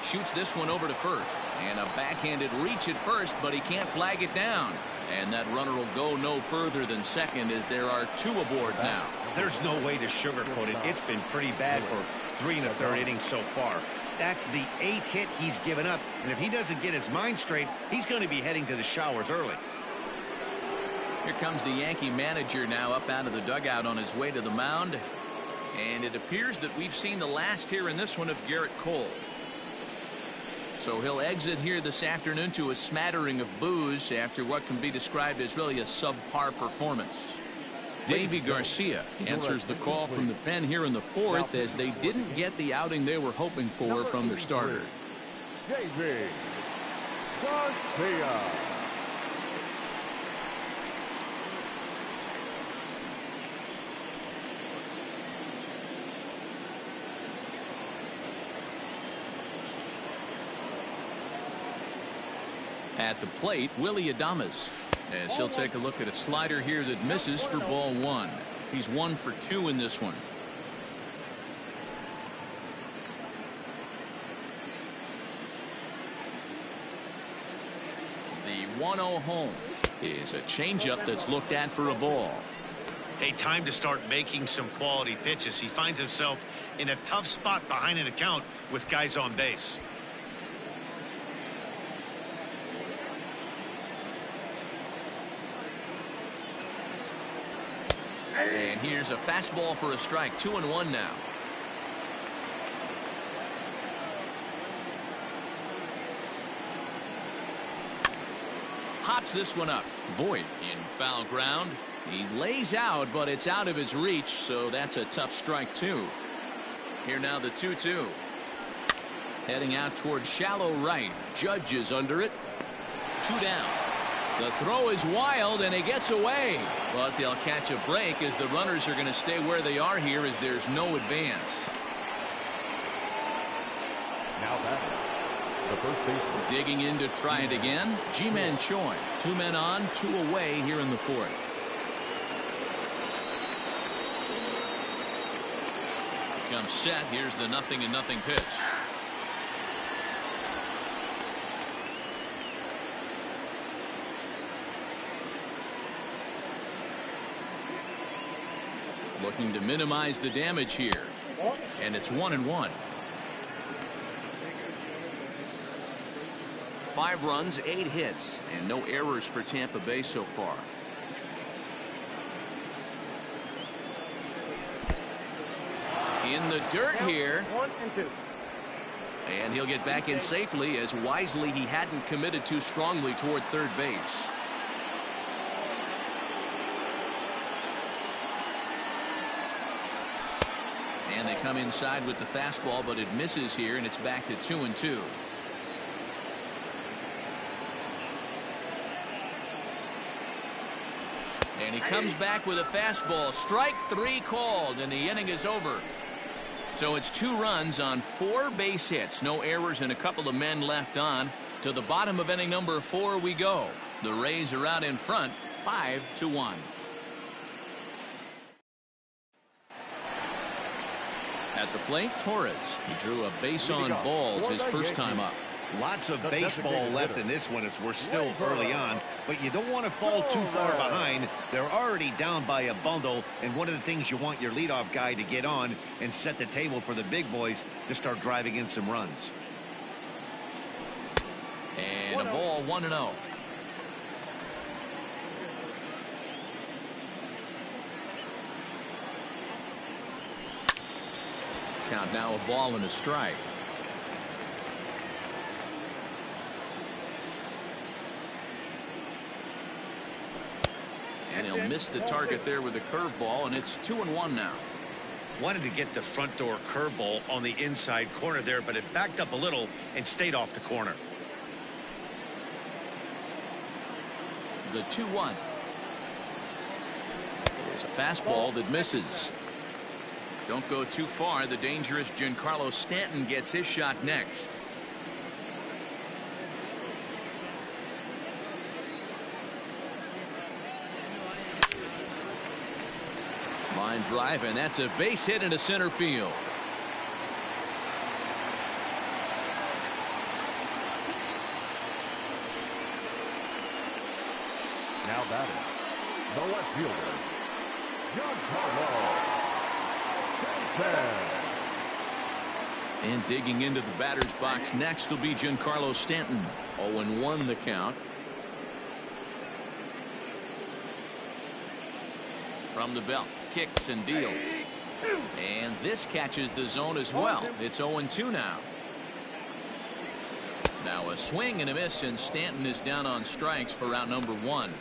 Shoots this one over to first, and a backhanded reach at first, but he can't flag it down. And that runner will go no further than second as there are 2 aboard now. There's no way to sugarcoat it. It's been pretty bad for 3 1/3 innings so far. That's the 8th hit he's given up, and if he doesn't get his mind straight, he's going to be heading to the showers early. Here comes the Yankee manager now up out of the dugout on his way to the mound. And it appears that we've seen the last here in this one of Garrett Cole. So he'll exit here this afternoon to a smattering of boos after what can be described as really a subpar performance. Davy Garcia answers the call from the pen here in the 4th as they didn't get the outing they were hoping for from their starter. Davy Garcia. At the plate, Willie Adames, as he'll take a look at a slider here that misses for ball one. He's 1 for 2 in this one. The 1-0 home is a changeup that's looked at for a ball. Hey, time to start making some quality pitches. He finds himself in a tough spot behind an account with guys on base. And here's a fastball for a strike. 2-1 now. Hops this one up. Voit in foul ground. He lays out, but it's out of his reach, so that's a tough strike too. Here now the 2-2. Heading out towards shallow right. Judge is under it. 2 down. The throw is wild, and he gets away. But they'll catch a break as the runners are going to stay where they are here as there's no advance. Now batting, the first baseman. Digging in to try it again. Ji-Man Choi. 2 men on, 2 away here in the 4th. Comes set. Here's the 0-0 pitch. Looking to minimize the damage here. And it's 1-1. 5 runs, 8 hits, and no errors for Tampa Bay so far. In the dirt here. 1-2. And he'll get back in safely, as wisely he hadn't committed too strongly toward third base. And they come inside with the fastball, but it misses here, and it's back to 2-2. And he comes back with a fastball. Strike 3 called, and the inning is over. So it's 2 runs on 4 base hits. No errors and a couple of men left on. To the bottom of inning number 4 we go. The Rays are out in front, 5-1. At the plate, Torres. He drew a base on balls his first time up. Lots of baseball left in this one as we're still early on, but you don't want to fall too far behind. They're already down by a bundle, and one of the things you want your leadoff guy to get on and set the table for the big boys to start driving in some runs. And a ball, 1-0. Count now, a ball and a strike. And he'll miss the target there with a curveball, and it's 2-1 now. Wanted to get the front door curveball on the inside corner there, but it backed up a little and stayed off the corner. The 2-1. It's a fastball that misses. Don't go too far. The dangerous Giancarlo Stanton gets his shot next. Line drive, and that's a base hit into center field. Now batting, the left fielder, Giancarlo Stanton. And digging into the batter's box next will be Giancarlo Stanton. 0-1 the count. From the belt, kicks and deals. And this catches the zone as well. It's 0-2 now. Now a swing and a miss, and Stanton is down on strikes for out number 1.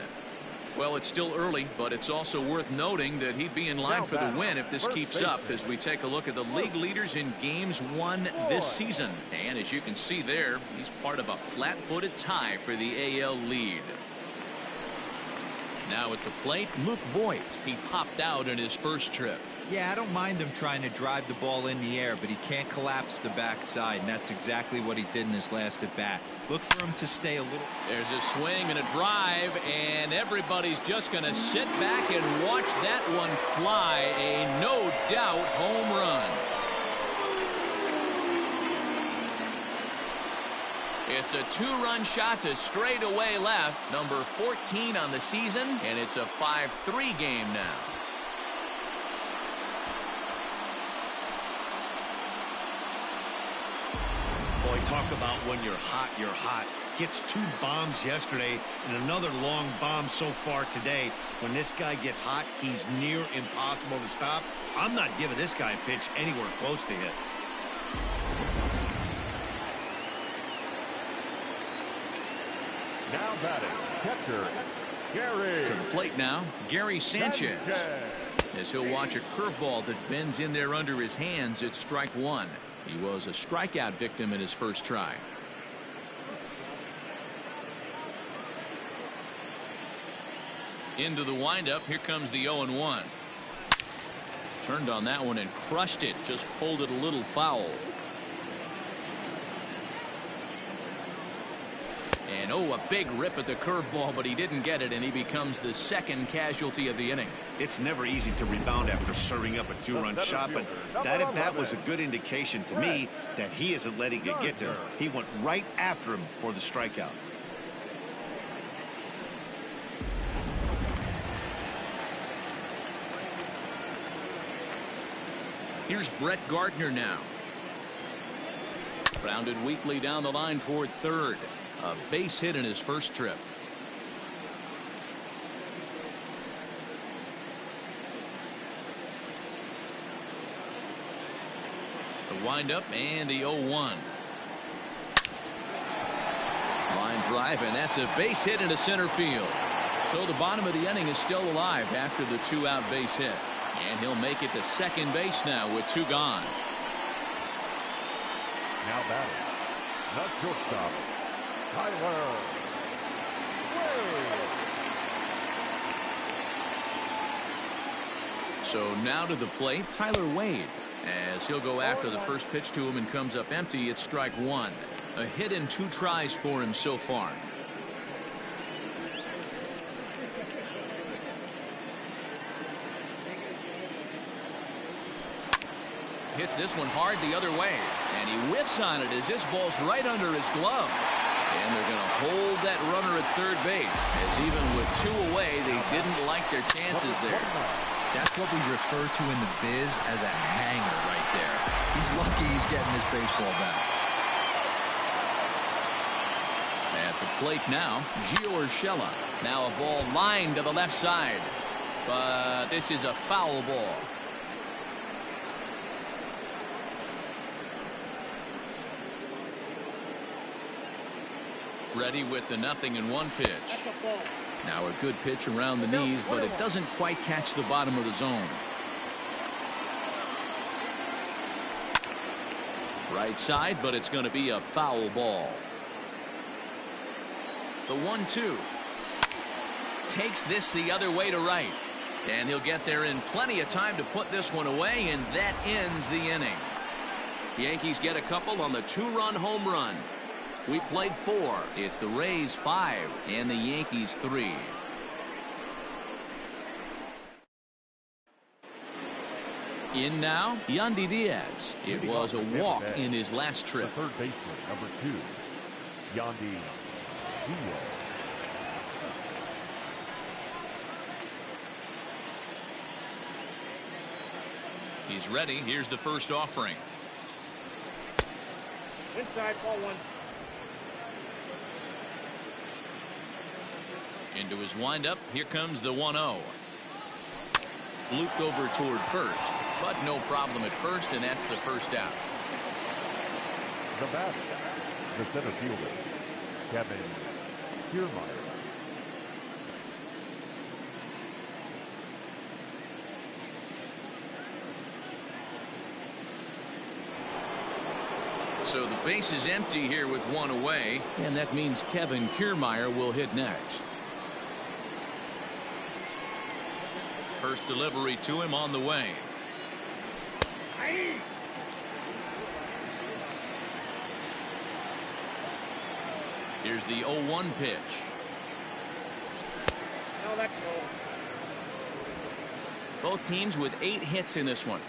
Well, it's still early, but it's also worth noting that he'd be in line for the win if this keeps up as we take a look at the league leaders in games won this season. And as you can see there, he's part of a flat-footed tie for the AL lead. Now at the plate, Luke Voit. He popped out in his first trip. Yeah, I don't mind him trying to drive the ball in the air, but he can't collapse the backside, and that's exactly what he did in his last at bat. Look for him to stay a little. There's a swing and a drive, and everybody's just going to sit back and watch that one fly. A no doubt home run. It's a two-run shot to straightaway left, number 14 on the season, and it's a 5-3 game now. Boy, talk about when you're hot, you're hot. Hits 2 bombs yesterday and another long bomb so far today. When this guy gets hot, he's near impossible to stop. I'm not giving this guy a pitch anywhere close to hit. Now batting, catcher, Gary. To the plate now, Gary Sanchez. As he'll watch a curveball that bends in there under his hands at strike one. He was a strikeout victim in his first try. Into the windup. Here comes the 0-1. Turned on that one and crushed it. Just pulled it a little foul. And oh, a big rip at the curveball, but he didn't get it, and he becomes the second casualty of the inning. It's never easy to rebound after serving up a 2-run shot, but that at bat was a good indication to me that he isn't letting it get to him. He went right after him for the strikeout. Here's Brett Gardner now. Grounded weakly down the line toward third. A base hit in his first trip. The windup and the 0-1. Line drive, and that's a base hit into center field. So the bottom of the inning is still alive after the 2-out base hit. And he'll make it to second base now with 2 gone. Now batting, the shortstop, Tyler Wade. So now to the plate, Tyler Wade, as he'll go after the first pitch to him and comes up empty. It's strike one. A hit in 2 tries for him so far. Hits this one hard the other way, and he whiffs on it as this ball's right under his glove. And they're going to hold that runner at third base, as even with 2 away, they didn't like their chances there. That's what we refer to in the biz as a hanger right there. He's lucky he's getting this baseball back. At the plate now, Gio Urshela. Now a ball lined to the left side, but this is a foul ball. Ready with the 0-1 pitch. Now a good pitch around the knees, but it doesn't quite catch the bottom of the zone. Right side, but it's going to be a foul ball. The 1-2. Takes this the other way to right. And he'll get there in plenty of time to put this one away, and that ends the inning. The Yankees get a couple on the 2-run home run. We played 4. It's the Rays 5 and the Yankees 3. In now, Yandy Diaz. It was a walk in his last trip. The third baseman, number 2, Yandy Diaz. He's ready. Here's the first offering. Inside, ball 1. Into his windup. Here comes the 1-0. Looped over toward first, but no problem at first, and that's the first out. The batter, the center fielder, Kevin Kiermaier. So the base is empty here with 1 away, and that means Kevin Kiermaier will hit next. First delivery to him on the way. Here's the 0-1 pitch. Now let go. Both teams with 8 hits in this one.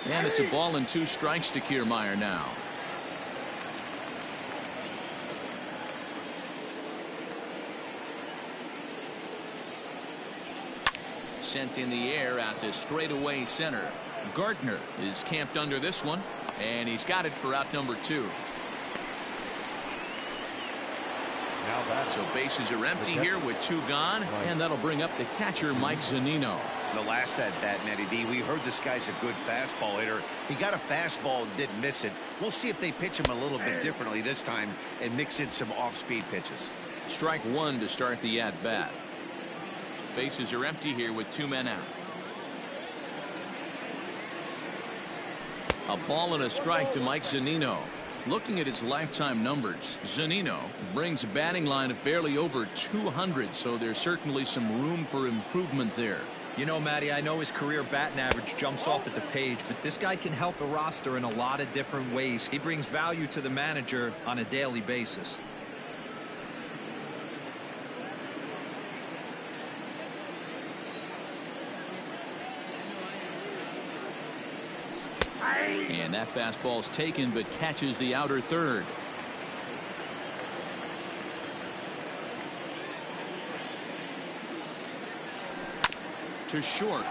And it's a ball and 2 strikes to Kiermaier now. Sent in the air out to straightaway center. Gardner is camped under this one, and he's got it for out number 2. So bases are empty here with 2 gone, and that'll bring up the catcher Mike Zunino. The last at bat, Matty D, we heard this guy's a good fastball hitter. He got a fastball and didn't miss it. We'll see if they pitch him a little bit differently this time and mix in some off-speed pitches. Strike 1 to start the at-bat. Bases are empty here with 2 men out. A ball and a strike to Mike Zunino. Looking at his lifetime numbers, Zunino brings a batting line of barely over 200, so there's certainly some room for improvement there. You know, Matty, I know his career batting average jumps off at the page, but this guy can help a roster in a lot of different ways. He brings value to the manager on a daily basis. And that fastball's taken, but catches the outer third. To short.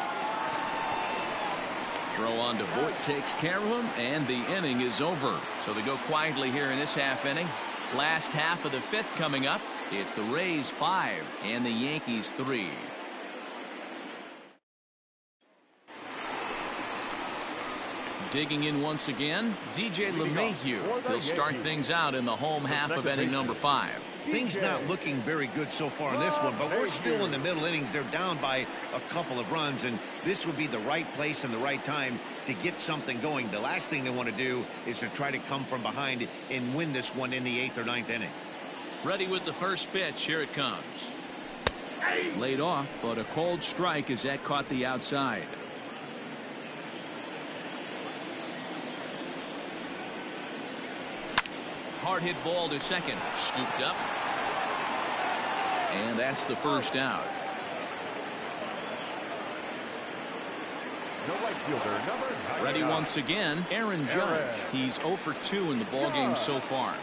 Throw on to Voit takes care of him, and the inning is over. So they go quietly here in this half inning. Last half of the 5th coming up. It's the Rays 5 and the Yankees 3. Digging in once again, DJ LeMahieu. He'll start things out in the home half of inning number 5. Things not looking very good so far in this one, but we're still in the middle innings. They're down by a couple of runs, and this would be the right place and the right time to get something going. The last thing they want to do is to try to come from behind and win this one in the 8th or 9th inning. Ready with the first pitch. Here it comes. Laid off, but a cold strike as that caught the outside. Hard hit ball to second. Scooped up. And that's the first out. No right fielder, number Ready once again, Aaron Judge. He's 0 for 2 in the ballgame so far.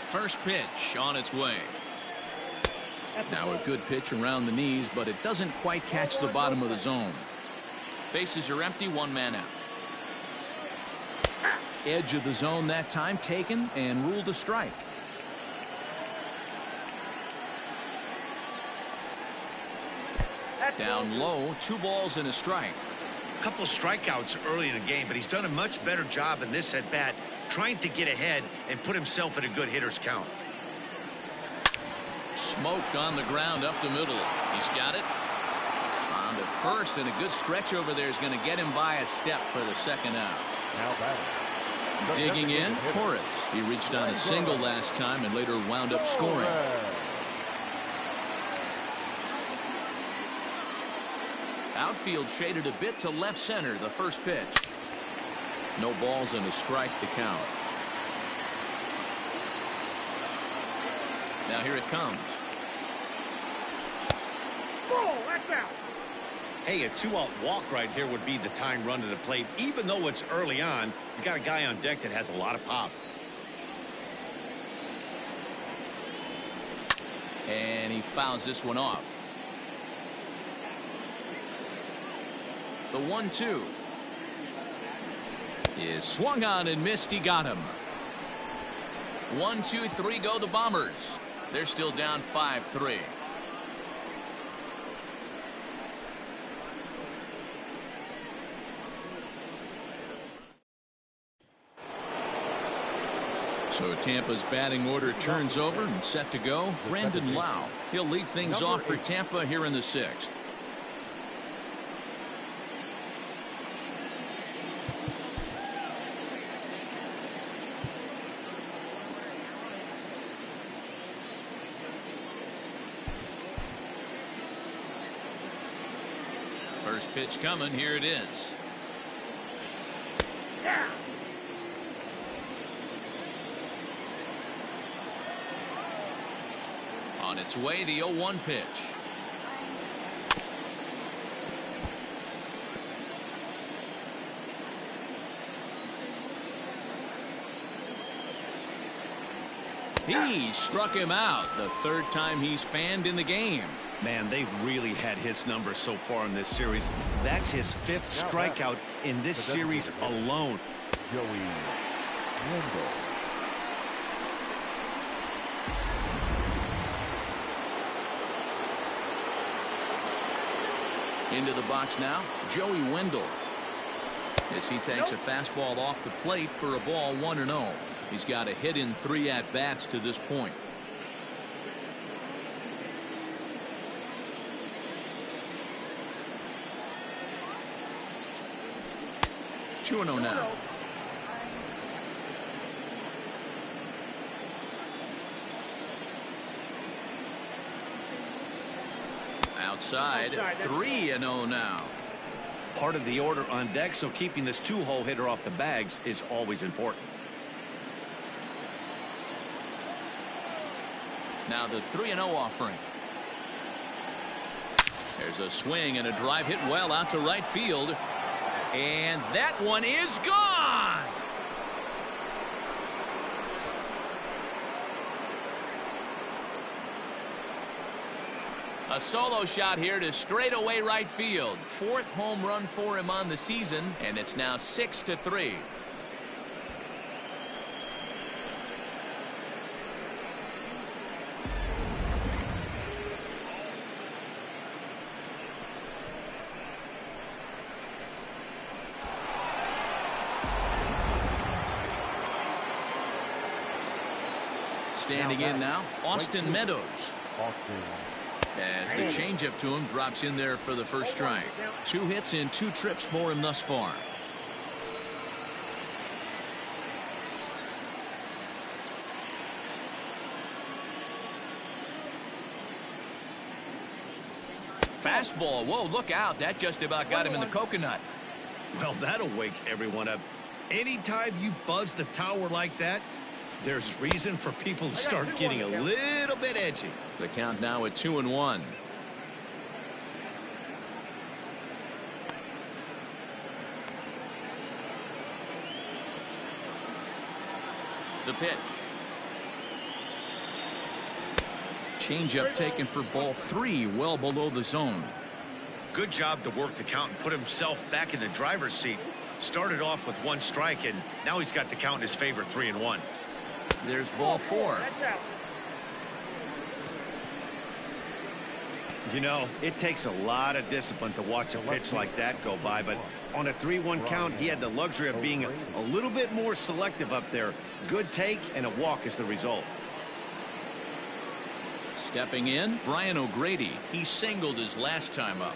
First pitch on its way. Now a good pitch around the knees, but it doesn't quite catch the bottom of the zone. Bases are empty, 1 man out. Edge of the zone that time taken and ruled a strike. Down low, 2 balls and a strike. A couple strikeouts early in the game, but he's done a much better job in this at bat trying to get ahead and put himself in a good hitter's count. Smoked on the ground up the middle. He's got it on to first, and a good stretch over there is going to get him by a step for the second out. Now batting. Digging in, Torres. He reached on a single last time and later wound up scoring. Outfield shaded a bit to left center. The first pitch. No balls and a strike to count. Now here it comes. Ball, that's out. Hey, a 2-out walk right here would be the tying run to the plate. Even though it's early on, you got a guy on deck that has a lot of pop. And he fouls this one off. The 1-2 is swung on and missed. He got him. 1, 2, 3 go the Bombers. They're still down 5-3. So Tampa's batting order turns over and set to go. Brandon Lau. He'll lead things off for Tampa here in the 6th. First pitch coming. Here it is. Yeah. On its way, the 0-1 pitch. He struck him out, the third time he's fanned in the game. Man, they've really had his number so far in this series. That's his 5th strikeout in this series alone. Joey Wendell. Into the box now, Joey Wendell. As he takes a fastball off the plate for a ball, 1-0. He's got a hit in 3 at-bats to this point. Two and 0 now. Outside, 3-0 now. Part of the order on deck, so keeping this 2-hole hitter off the bags is always important. Now the 3-0 offering. There's a swing and a drive hit well out to right field. And that one is gone. A solo shot here to straightaway right field. 4th home run for him on the season, and it's now 6-3. Standing in now, Austin Meadows. As the changeup to him drops in there for the first strike. 2 hits in 2 trips for him thus far. Fastball. Whoa, look out. That just about got him in the coconut. Well, that'll wake everyone up. Anytime you buzz the tower like that, there's reason for people to start getting a little bit edgy. The count now at 2-1. The pitch. Changeup taken for ball 3, well below the zone. Good job to work the count and put himself back in the driver's seat. Started off with 1 strike, and now he's got the count in his favor, 3-1. There's ball 4. You know, it takes a lot of discipline to watch a pitch like that go by, but on a 3-1 count, he had the luxury of being a little bit more selective up there. Good take and a walk is the result. Stepping in, Brian O'Grady. He singled his last time up.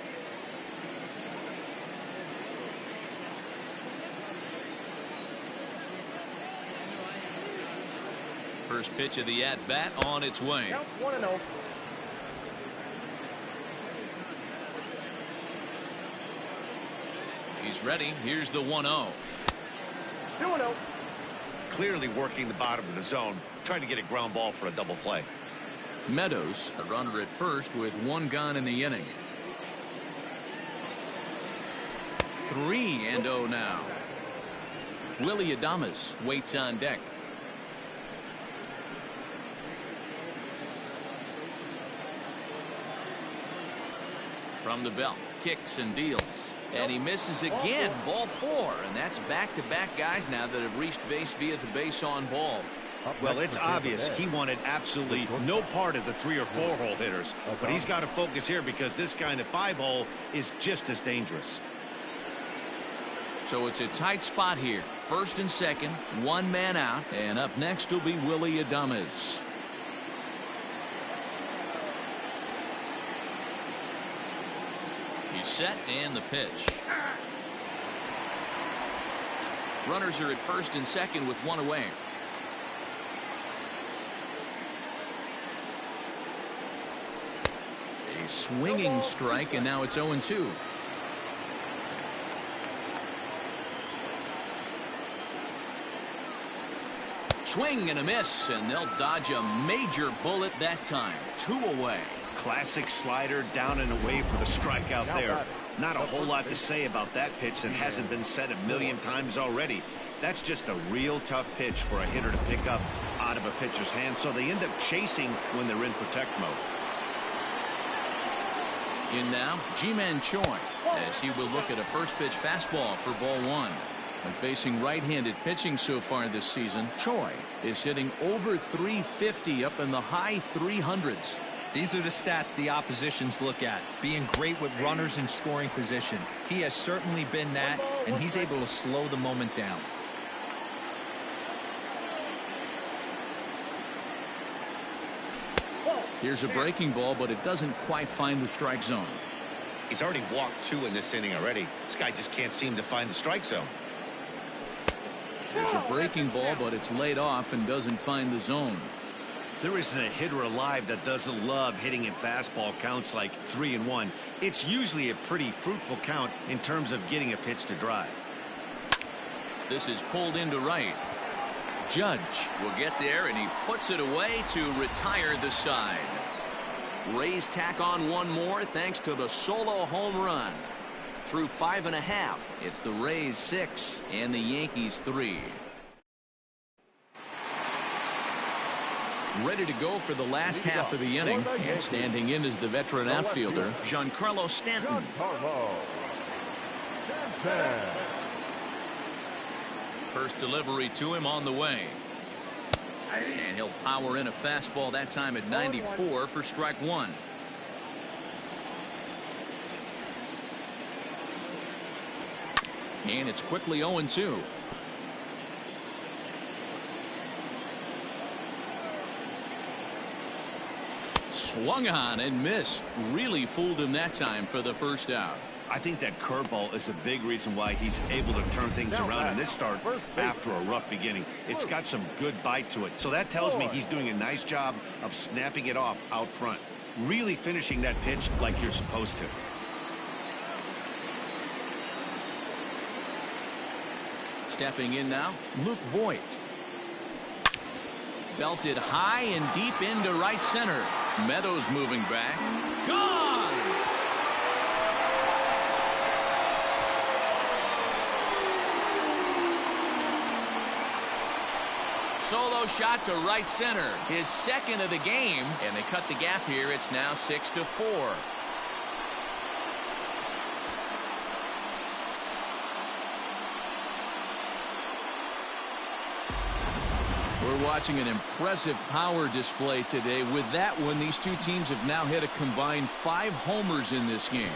First pitch of the at-bat on its way. 1-0. He's ready. Here's the 1-0. 2-0. Clearly working the bottom of the zone, trying to get a ground ball for a double play. Meadows, a runner at first with 1 gone in the inning. 3-0 now. Willie Adames waits on deck. From the belt, kicks and deals. And he misses again. Ball 4. And that's back-to-back guys now that have reached base via the base on balls. Well, it's obvious he wanted absolutely no part of the 3 or 4 hole hitters. But he's got to focus here because this guy in the 5 hole is just as dangerous. So it's a tight spot here. First and second, 1 man out. And up next will be Willie Adames. He's set and the pitch. Runners are at first and second with 1 away. A swinging strike, and now it's 0-2. Swing and a miss, and they'll dodge a major bullet that time. 2 away. Classic slider down and away for the strikeout there. Not a whole lot to say about that pitch that hasn't been said a million times already. That's just a real tough pitch for a hitter to pick up out of a pitcher's hand, so they end up chasing when they're in protect mode. In now, Ji-Man Choi, as he will look at a first pitch fastball for ball 1. When facing right-handed pitching so far this season, Choi is hitting over 350 up in the high 300s. These are the stats the oppositions look at. Being great with runners in scoring position. He has certainly been that, and he's able to slow the moment down. Here's a breaking ball, but it doesn't quite find the strike zone. He's already walked 2 in this inning already. This guy just can't seem to find the strike zone. There's a breaking ball, but it's laid off and doesn't find the zone. There isn't a hitter alive that doesn't love hitting at fastball counts like 3-1. It's usually a pretty fruitful count in terms of getting a pitch to drive. This is pulled into right. Judge will get there, and he puts it away to retire the side. Rays tack on 1 more thanks to the solo home run. Through 5.5, it's the Rays 6 and the Yankees 3. Ready to go for the last half of the inning, and standing in is the veteran outfielder, Giancarlo Stanton. First delivery to him on the way. And he'll power in a fastball that time at 94 for strike 1. And it's quickly 0-2. Swung on and missed. Really fooled him that time for the first out. I think that curveball is a big reason why he's able to turn things around in this start after a rough beginning. It's got some good bite to it. So that tells me he's doing a nice job of snapping it off out front. Really finishing that pitch like you're supposed to. Stepping in now, Luke Voigt. Belted high and deep into right center. Meadows moving back. Gone! Solo shot to right center. His second of the game, and they cut the gap here. It's now 6-4. We're watching an impressive power display today. With that one, these two teams have now hit a combined 5 homers in this game.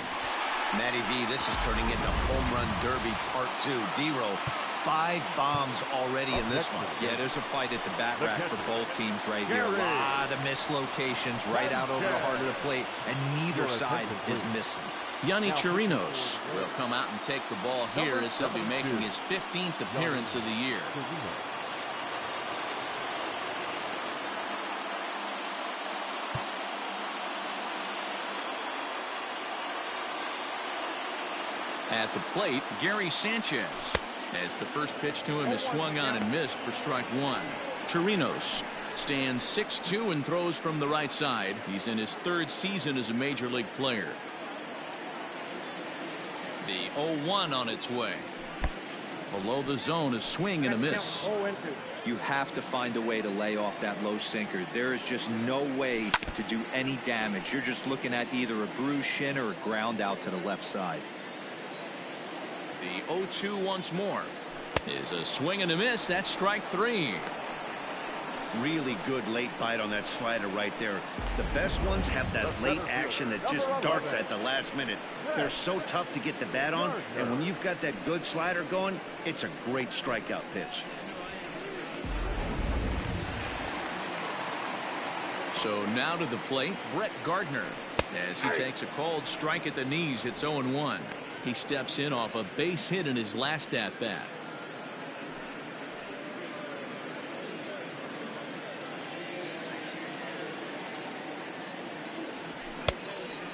Matty V, this is turning into home run derby part 2. D-Row, 5 bombs already in this one. Yeah, there's a fight at the bat rack for both teams right here. A lot of mislocations right out over the heart of the plate, and neither side is missing. Yonny Chirinos will come out and take the ball here as he'll be making his 15th appearance of the year. At the plate, Gary Sanchez, as the first pitch to him is swung on and missed for strike 1. Chirinos stands 6'2" and throws from the right side. He's in his 3rd season as a major league player. The 0-1 on its way. Below the zone, a swing and a miss. You have to find a way to lay off that low sinker. There is just no way to do any damage. You're just looking at either a bruised shin or a ground out to the left side. The 0-2 once more is a swing and a miss. That's strike 3. Really good late bite on that slider right there. The best ones have that late action that just darts at the last minute. They're so tough to get the bat on, and when you've got that good slider going, it's a great strikeout pitch. So now to the plate, Brett Gardner, as he takes a called strike at the knees. It's 0-1. He steps in off a base hit in his last at-bat.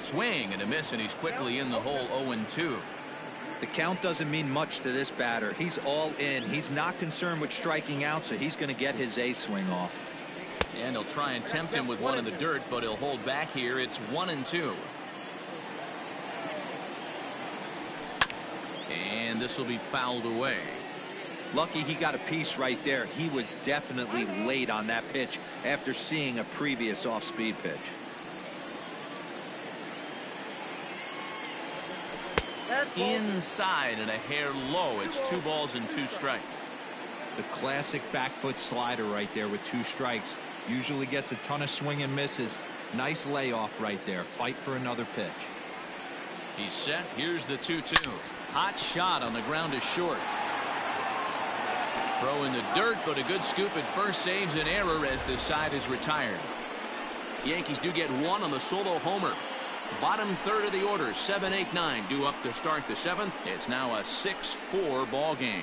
Swing and a miss, and he's quickly in the hole. 0-2. The count doesn't mean much to this batter. He's all in. He's not concerned with striking out, so he's going to get his A swing off. And he'll try and tempt him with one in the dirt, but he'll hold back here. It's 1-2. And this will be fouled away. Lucky he got a piece right there. He was definitely late on that pitch after seeing a previous off-speed pitch. Inside and a hair low. It's 2 balls and 2 strikes. The classic back foot slider right there with 2 strikes. Usually gets a ton of swing and misses. Nice layoff right there. Fight for another pitch. He's set. Here's the 2-2. Hot shot on the ground is short. Throw in the dirt, but a good scoop at first saves an error as the side is retired. Yankees do get 1 on the solo homer. Bottom third of the order, 7, 8, 9 due up to start the 7th. It's now a 6-4 ball game.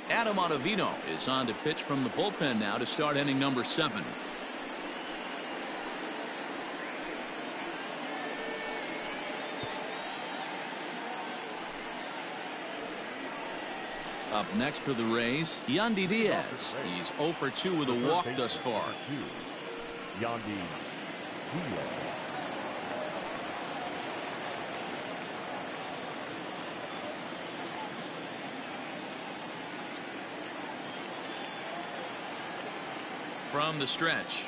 Adam Ottavino is on to pitch from the bullpen now to start inning number 7. Up next for the Rays, Yandy Diaz. He's 0 for 2 with a walk thus far. Yandy Diaz. From the stretch.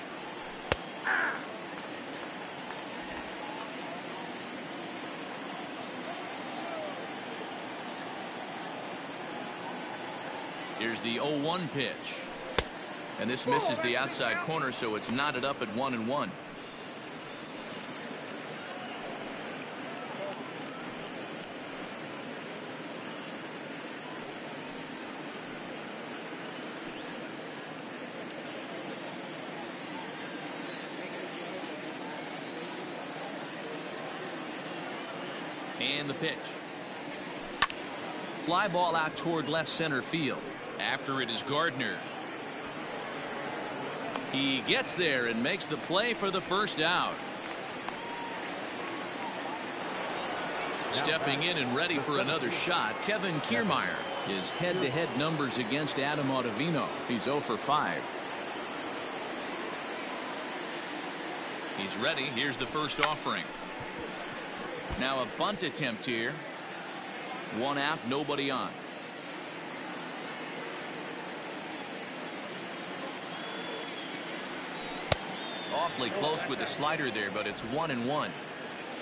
Here's the 0-1 pitch. And this misses the outside corner, so it's knotted up at 1-1. And the pitch. Fly ball out toward left center field. After it is Gardner. He gets there and makes the play for the first out. Stepping in and ready for another shot, Kevin Kiermaier. His head-to-head numbers against Adam Ottavino. He's 0 for 5. He's ready. Here's the first offering. Now a bunt attempt here. 1 out, nobody on. Awfully close with the slider there, but it's 1-1.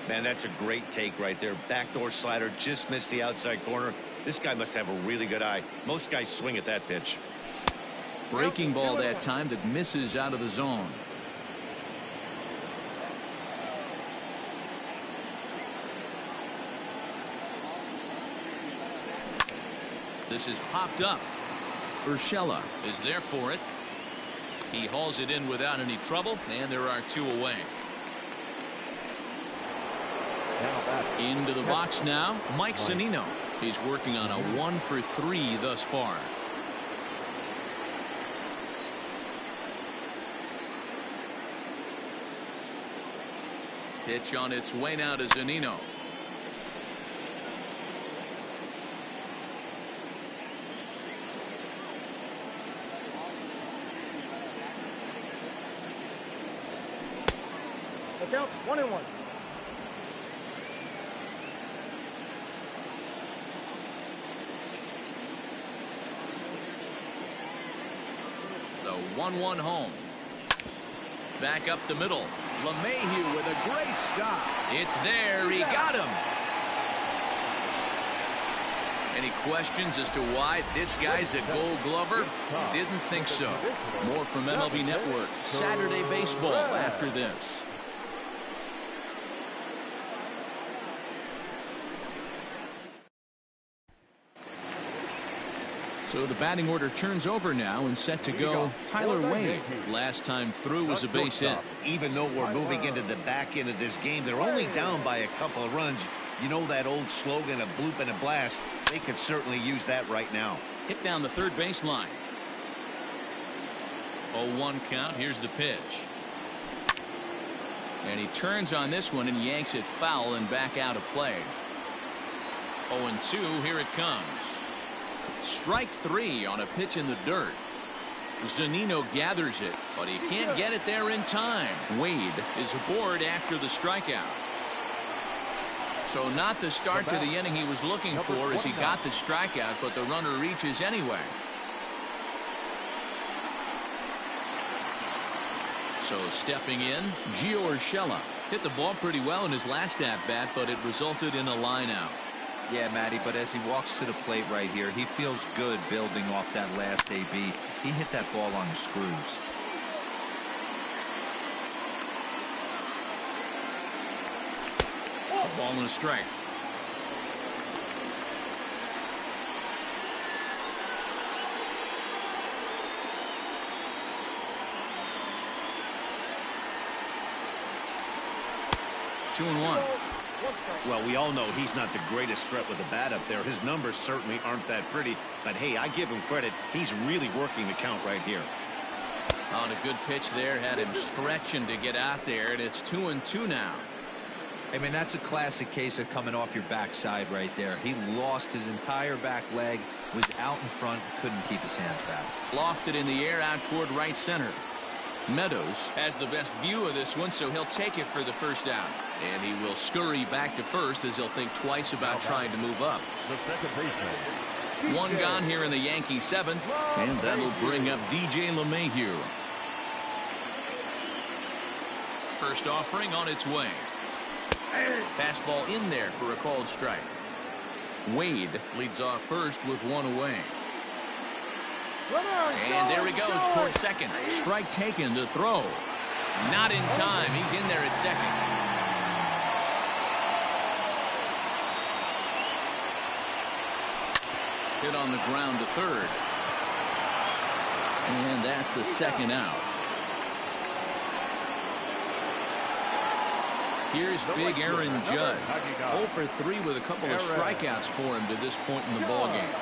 Man, that's a great take right there. Backdoor slider, just missed the outside corner. This guy must have a really good eye. Most guys swing at that pitch. Breaking ball that time that misses out of the zone. This is popped up. Urshela is there for it. He hauls it in without any trouble, and there are 2 away. Into the box now, Mike Zunino. He's working on a 1 for 3 thus far. Pitch on its way now to Zunino. Count 1-1. The 1-1 home. Back up the middle. LeMahieu with a great stop. It's there. He got him. Any questions as to why this guy's a Gold Glover? Didn't think so. More from MLB Network. Saturday Baseball after this. So the batting order turns over now and set to go. Tyler Wade. Last time through was a base hit. Even though we're moving into the back end of this game, they're only down by a couple of runs. You know that old slogan, a bloop and a blast. They could certainly use that right now. Hit down the third baseline. 0-1 count. Here's the pitch. And he turns on this one and yanks it foul and back out of play. 0-2, here it comes. Strike 3 on a pitch in the dirt. Zunino gathers it, but he can't get it there in time. Wade is aboard after the strikeout. So not the start to the inning he was looking for as he got the strikeout, but the runner reaches anyway. So stepping in, Gio Urshela hit the ball pretty well in his last at-bat, but it resulted in a line out. Yeah, Matty, but as he walks to the plate right here, he feels good building off that last AB. He hit that ball on the screws. A ball and a strike. Two and one. Well, we all know he's not the greatest threat with the bat up there. His numbers certainly aren't that pretty, but hey, I give him credit. He's really working the count right here. On a good pitch there, had him stretching to get out there, and it's 2-2 now. I mean, that's a classic case of coming off your backside right there. He lost his entire back leg, was out in front, couldn't keep his hands back. Lofted in the air out toward right center. Meadows has the best view of this one, so he'll take it for the first out. And he will scurry back to first as he'll think twice about trying to move up. The second baseman. One gone here in the Yankee seventh, and that'll bring up DJ LeMahieu. First offering on its way. Fastball in there for a called strike. Wade leads off first with one away. And there he goes toward second. Strike taken to throw. Not in time. He's in there at second. Hit on the ground to third. And that's the second out. Here's big Aaron Judge. 0 for 3 with a couple of strikeouts for him to this point in the ballgame.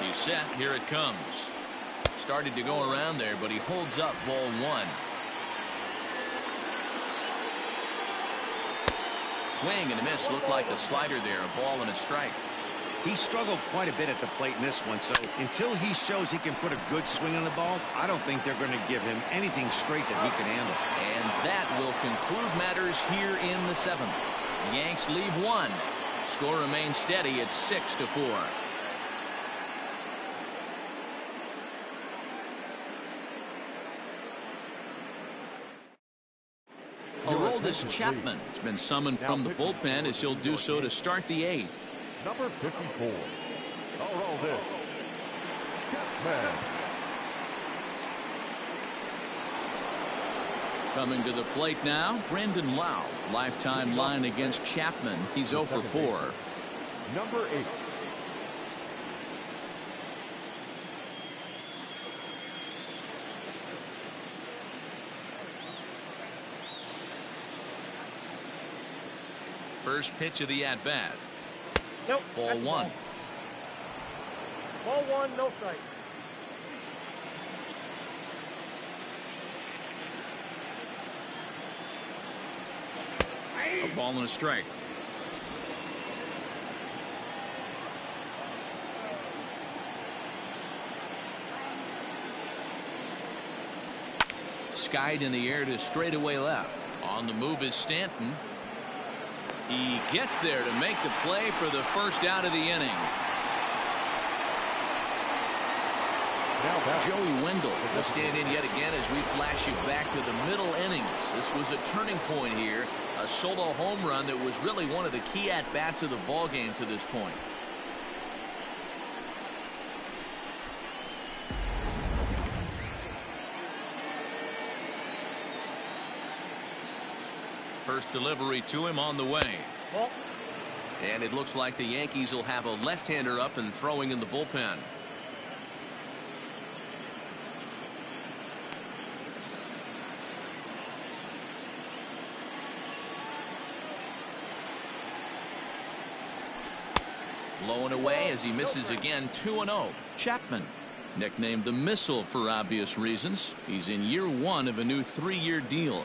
He's set. Here it comes. Started to go around there, but he holds up ball one. Swing and a miss. Looked like the slider there. A ball and a strike. He struggled quite a bit at the plate in this one, so until he shows he can put a good swing on the ball, I don't think they're going to give him anything straight that he can handle. And that will conclude matters here in the seventh. The Yanks leave one. Score remains steady at 6-4. Aroldis Chapman has been summoned from the bullpen as he'll do so to start the eighth. Number 54. Aroldis Chapman. Coming to the plate now, Brandon Lau. Lifetime line against Chapman. He's 0 for 4. Number 8. First pitch of the at-bat. Nope. Ball one. Ball one, no strike. A ball and a strike. Skied in the air to straightaway left. On the move is Stanton. He gets there to make the play for the first out of the inning. Joey Wendell will stand in yet again as we flash you back to the middle innings. This was a turning point here. A solo home run that was really one of the key at-bats of the ball game to this point. First delivery to him on the way. And it looks like the Yankees will have a left-hander up and throwing in the bullpen. Low and away as he misses again. 2-0. Chapman. Nicknamed the Missile for obvious reasons. He's in year 1 of a new 3-year deal.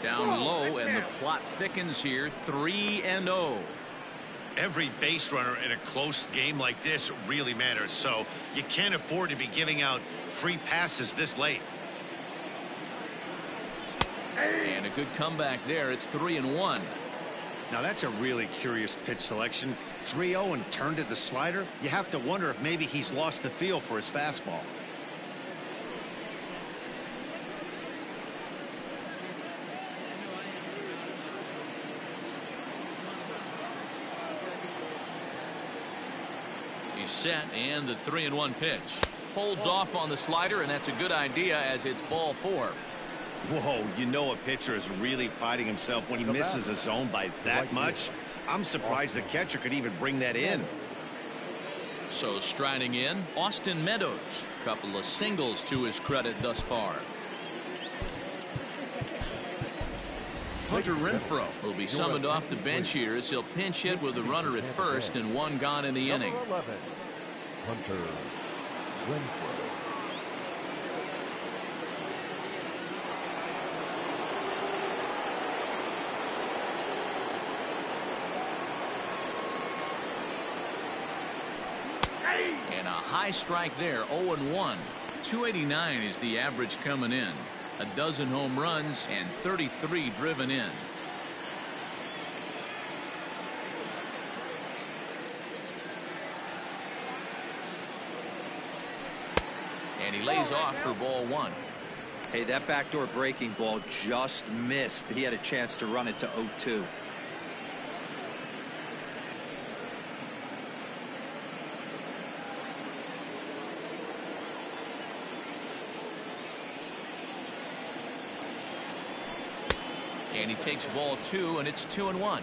Down low, and the plot thickens here. 3-0. Every base runner in a close game like this really matters, so you can't afford to be giving out free passes this late. And a good comeback there. It's 3-1. Now that's a really curious pitch selection. 3-0 and turned to the slider. You have to wonder if maybe he's lost the feel for his fastball. He's set, and the 3-1 pitch. Holds off on the slider, and that's a good idea as it's ball 4. Whoa, you know a pitcher is really fighting himself when he misses a zone by that much. I'm surprised the catcher could even bring that in. So striding in, Austin Meadows. Couple of singles to his credit thus far. Hunter Renfroe will be summoned off the bench here as he'll pinch hit with a runner at first and 1 gone in the inning. Number 11, Hunter Renfroe. And a high strike there. 0-1. 289 is the average coming in. A dozen home runs and 33 driven in. And he lays off for ball 1. Hey, that backdoor breaking ball just missed. He had a chance to run it to 0-2. And he takes ball 2, and it's 2-1.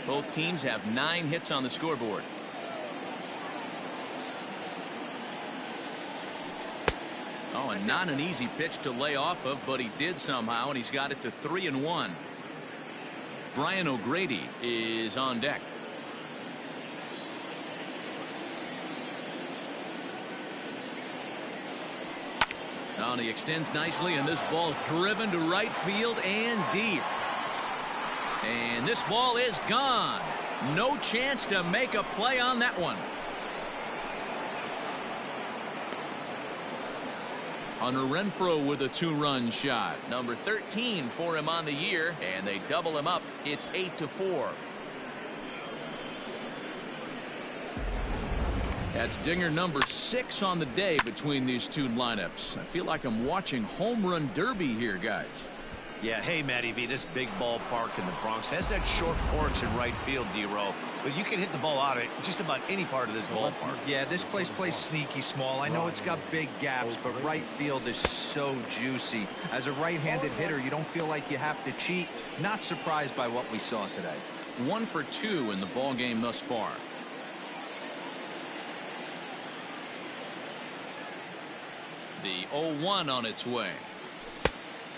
Both teams have 9 hits on the scoreboard. Oh, and not an easy pitch to lay off of, but he did somehow, and he's got it to 3-1. Brian O'Grady is on deck. Oh, and he extends nicely, and this ball's driven to right field and deep. And this ball is gone. No chance to make a play on that one. Hunter Renfroe with a 2-run shot. Number 13 for him on the year, and they double him up. It's 8-4. That's dinger number 6 on the day between these two lineups. I feel like I'm watching home run derby here, guys. Yeah, hey, Matty V, this big ballpark in the Bronx has that short porch in right field, D-Row, but you can hit the ball out of just about any part of this ballpark. Yeah, this place plays sneaky small. I know it's got big gaps, but right field is so juicy. As a right-handed hitter, you don't feel like you have to cheat. Not surprised by what we saw today. 1 for 2 in the ball game thus far. The 0-1 on its way.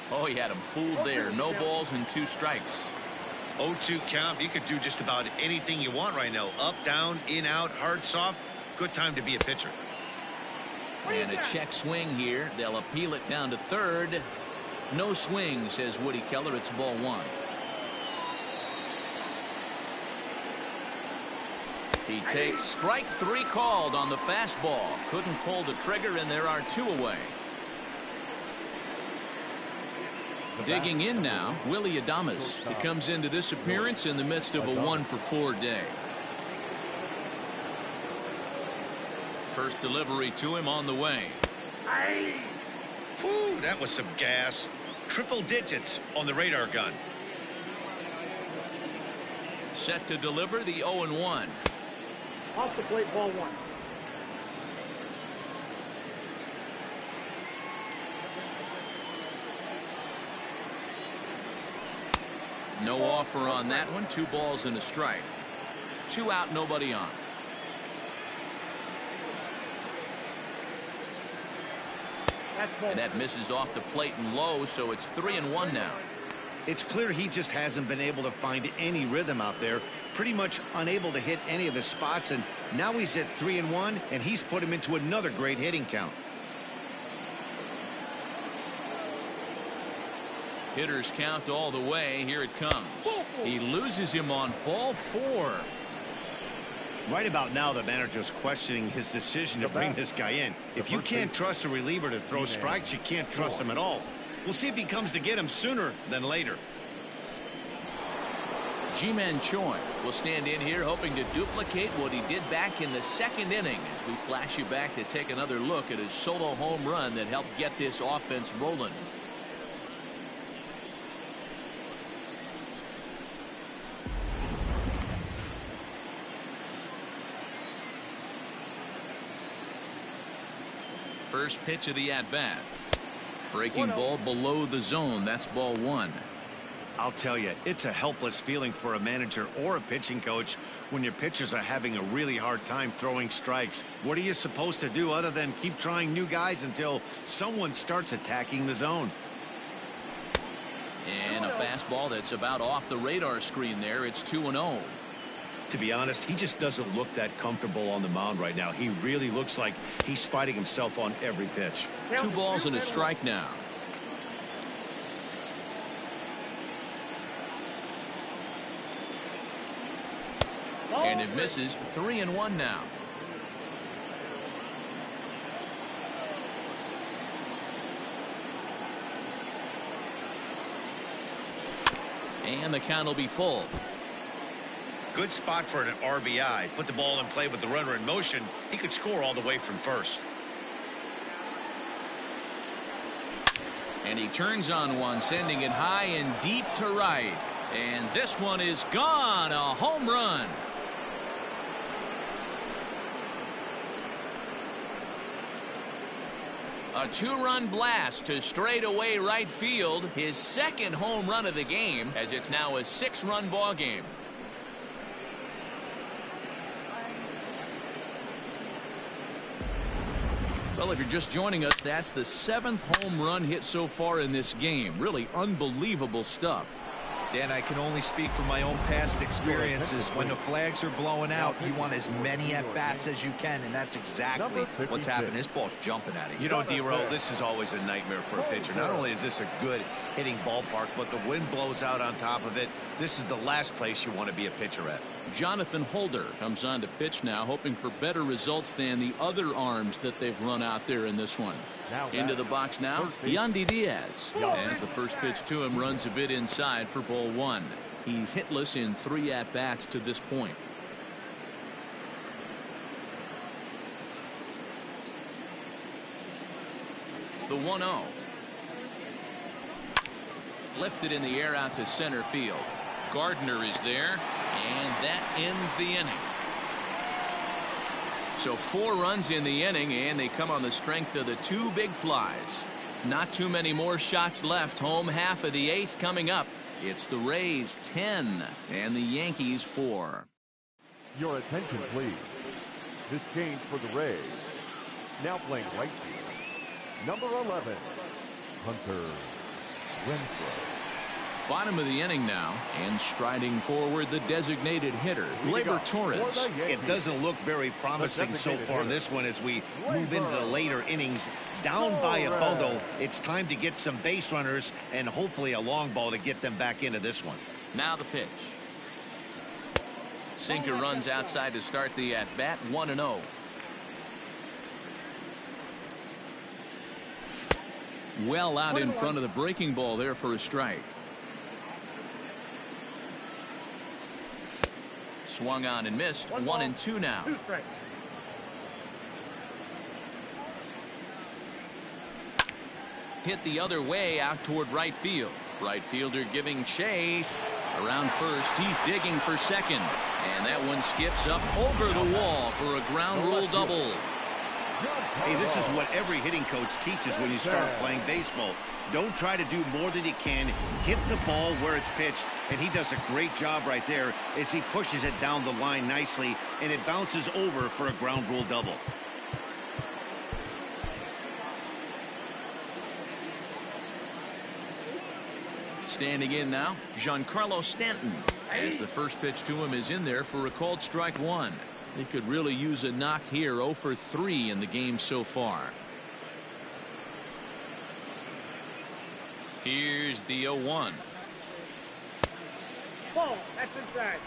Oh, he had him fooled there. No balls and 2 strikes. 0-2 count. You could do just about anything you want right now. Up, down, in, out, hard, soft. Good time to be a pitcher. And a check swing here. They'll appeal it down to third. No swing, says Woody Keller. It's ball 1. He takes strike 3 called on the fastball. Couldn't pull the trigger, and there are 2 away. Digging in now, Willie Adames. He comes into this appearance in the midst of a 1 for 4 day. First delivery to him on the way. Whew, that was some gas. Triple digits on the radar gun. Set to deliver the 0-1. Off the plate, ball 1. No offer on that one. 2 balls and a strike. 2 out, nobody on. And that misses off the plate and low, so it's 3-1 now. It's clear he just hasn't been able to find any rhythm out there. Pretty much unable to hit any of his spots, and now he's at 3-1, and he's put him into another great hitting count. Hitters count all the way. Here it comes. He loses him on ball 4. Right about now, the manager's questioning his decision to bring this guy in. If you can't trust a reliever to throw strikes, you can't trust him at all. We'll see if he comes to get him sooner than later. Ji-Man Choi will stand in here hoping to duplicate what he did back in the 2nd inning as we flash you back to take another look at his solo home run that helped get this offense rolling. First pitch of the at-bat. Breaking ball below the zone. That's ball 1. I'll tell you, it's a helpless feeling for a manager or a pitching coach when your pitchers are having a really hard time throwing strikes. What are you supposed to do other than keep trying new guys until someone starts attacking the zone? And a fastball that's about off the radar screen there. It's 2-0. To be honest, he just doesn't look that comfortable on the mound right now. He really looks like he's fighting himself on every pitch. 2 balls and a strike now. And it misses. 3-1 now. And the count will be full. Good spot for an RBI. Put the ball in play with the runner in motion. He could score all the way from first. And he turns on one, sending it high and deep to right. And this one is gone. A home run. A 2-run blast to straightaway right field. His 2nd home run of the game, as it's now a 6-run ball game. Well, if you're just joining us, that's the 7th home run hit so far in this game. Really unbelievable stuff. Dan, I can only speak from my own past experiences. When the flags are blowing out, you want as many at-bats as you can, and that's exactly what's happening. This ball's jumping at it. You know, D-Roll, this is always a nightmare for a pitcher. Not only is this a good hitting ballpark, but the wind blows out on top of it. This is the last place you want to be a pitcher at. Jonathan Holder comes on to pitch now, hoping for better results than the other arms that they've run out there in this one. Into the box now, Yandy Diaz. As the first pitch to him runs a bit inside for ball 1. He's hitless in 3 at-bats to this point. The 1-0. Lifted in the air out to center field. Gardner is there, and that ends the inning. So 4 runs in the inning, and they come on the strength of the 2 big flies. Not too many more shots left. Home half of the 8th coming up. It's the Rays 10 and the Yankees 4. Your attention, please. This change for the Rays. Now playing right field, number 11, Hunter Renfroe. Bottom of the inning now, and striding forward the designated hitter, Gleyber Torres. It doesn't look very promising so far in this one as we move into the later innings. Down by a bundle, it's time to get some base runners and hopefully a long ball to get them back into this one. Now the pitch. Sinker runs outside to start the at-bat, 1-0. Well out in front of the breaking ball there for a strike. Swung on and missed. 1-2 now. Hit the other way out toward right field. Right fielder giving chase. Around first, he's digging for second. And that one skips up over the wall for a ground rule double. Hey, this is what every hitting coach teaches when you start playing baseball. Don't try to do more than you can. Hit the ball where it's pitched, and he does a great job right there as he pushes it down the line nicely, and it bounces over for a ground rule double. Standing in now, Giancarlo Stanton, as the first pitch to him is in there for a called strike one. He could really use a knock here. 0 for 3 in the game so far. Here's the 0-1. Ball. That's inside.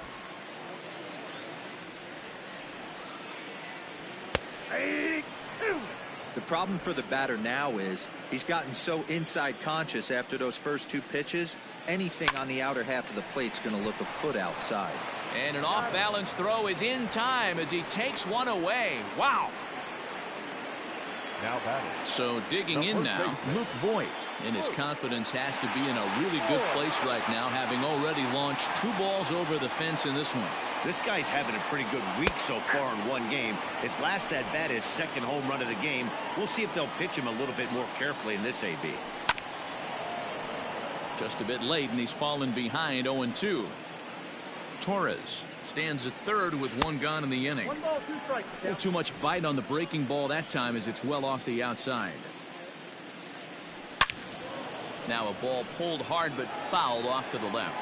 The problem for the batter now is he's gotten so inside conscious after those first 2 pitches. Anything on the outer half of the plate's going to look a foot outside. And an off-balance throw is in time as he takes one away. Wow. Now batting. So digging in now, Luke Voigt, and his confidence has to be in a really good place right now, having already launched 2 balls over the fence in this one. This guy's having a pretty good week so far in one game. His last at bat, his second home run of the game. We'll see if they'll pitch him a little bit more carefully in this AB. Just a bit late, and he's fallen behind 0-2. Torres stands at third with 1 gone in the inning. 1 ball, 2 strikes. A little too much bite on the breaking ball that time as it's well off the outside. Now a ball pulled hard but fouled off to the left.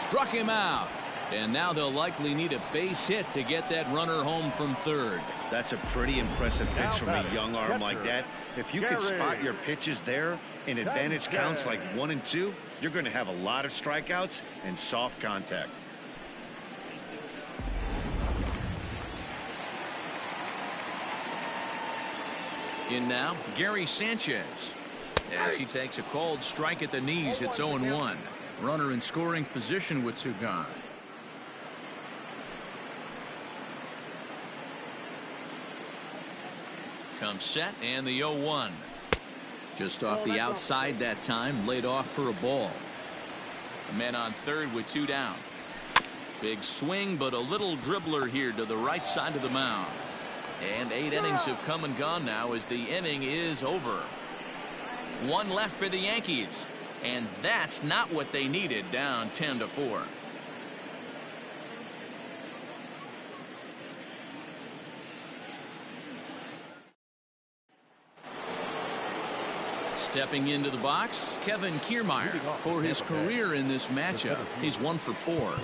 Struck him out. And now they'll likely need a base hit to get that runner home from third. That's a pretty impressive pitch from a young arm like that. If you could spot your pitches there in advantage counts like 1 and 2, you're going to have a lot of strikeouts and soft contact. In now, Gary Sanchez. As he takes a called strike at the knees, it's 0-1. Runner in scoring position with 2 gone. Comes set and the 0-1. Just off the outside that time, laid off for a ball. Men on third with 2 down. Big swing, but a little dribbler here to the right side of the mound. And 8 innings have come and gone now as the inning is over. 1 left for the Yankees. And that's not what they needed, down 10-4. Stepping into the box, Kevin Kiermaier for his career in this matchup. He's 1 for 4.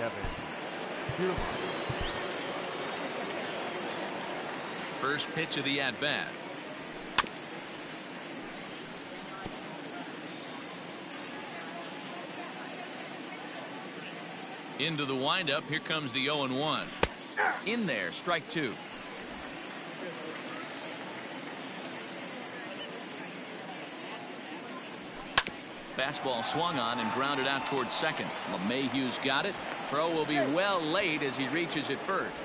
First pitch of the at-bat. Into the windup. Here comes the 0-1. In there, strike 2. Fastball swung on and grounded out towards second. LeMahieu's got it. Throw will be well late as he reaches it first.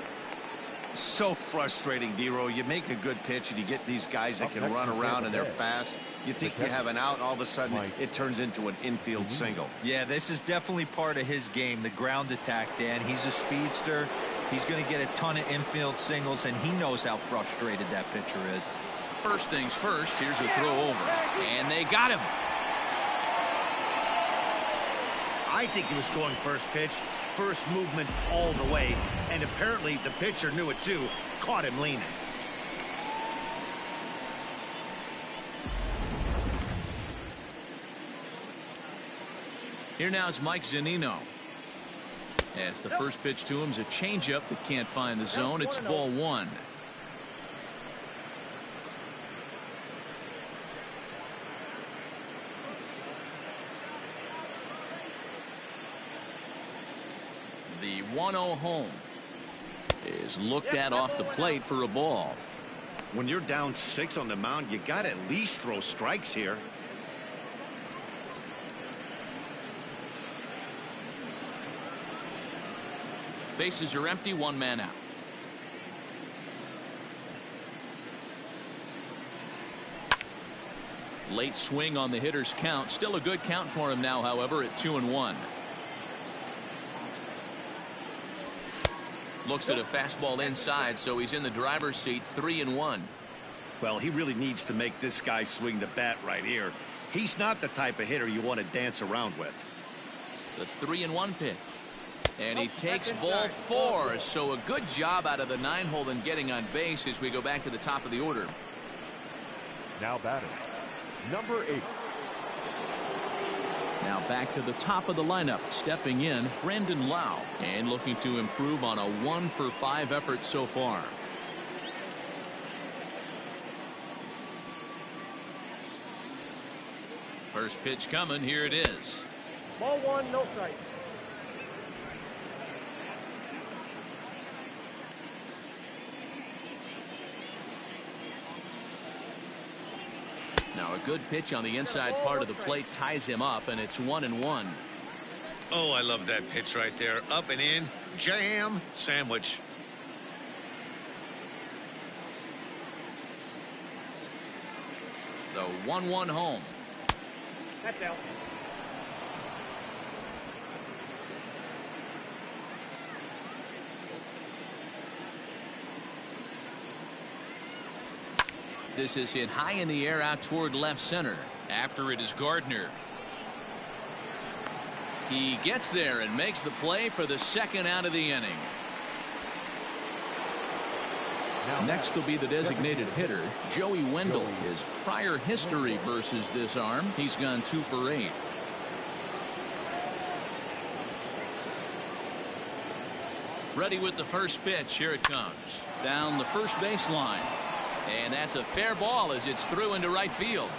So frustrating, D-Row. You make a good pitch and you get these guys that can run around and they're fast. You think you have an out, and all of a sudden it turns into an infield single. Yeah, this is definitely part of his game, the ground attack, Dan. He's a speedster. He's going to get a ton of infield singles, and he knows how frustrated that pitcher is. First things first, here's a throw over. And they got him. I think he was going first pitch, first movement all the way, and apparently the pitcher knew it too, caught him leaning. Here now is Mike Zunino. As the first pitch to him is a changeup that can't find the zone. It's ball 1. The 1-0 home is looked at off the plate for a ball. When you're down 6 on the mound, you got to at least throw strikes here. Bases are empty, 1 man out. Late swing on the hitter's count. Still a good count for him now, however, at 2-1. Looks at a fastball inside, so he's in the driver's seat, 3-1. Well, he really needs to make this guy swing the bat right here. He's not the type of hitter you want to dance around with. The 3-1 pitch. And he takes ball 4. So a good job out of the 9-hole and getting on base as we go back to the top of the order. Now batting, Number 8. Now back to the top of the lineup. Stepping in, Brandon Lau. And looking to improve on a 1-for-5 effort so far. First pitch coming. Here it is. Ball 1, no strike. Now a good pitch on the inside part of the plate ties him up, and it's 1-1. Oh, I love that pitch right there. Up and in, jam, sandwich. The 1-1 home. That's out. This is hit high in the air out toward left center. After it is Gardner. He gets there and makes the play for the second out of the inning. Next will be the designated hitter, Joey Wendell. His prior history versus this arm, he's gone 2 for 8. Ready with the first pitch. Here it comes. Down the first baseline. And that's a fair ball as it's through into right field.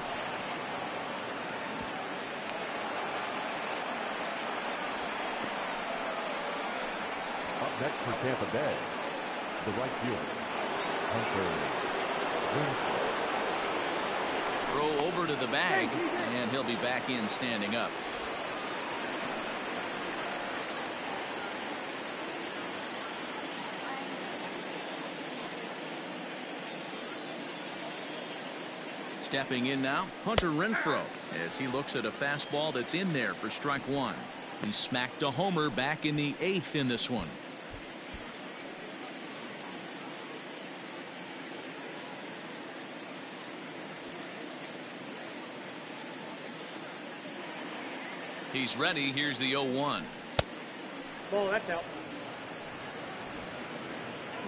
Up next for Tampa Bay, the right fielder, Hunter Renfroe. Throw over to the bag, and he'll be back in standing up. Stepping in now, Hunter Renfroe, as he looks at a fastball that's in there for strike 1. He smacked a homer back in the 8th in this one. He's ready. Here's the 0-1. Ball, that's out.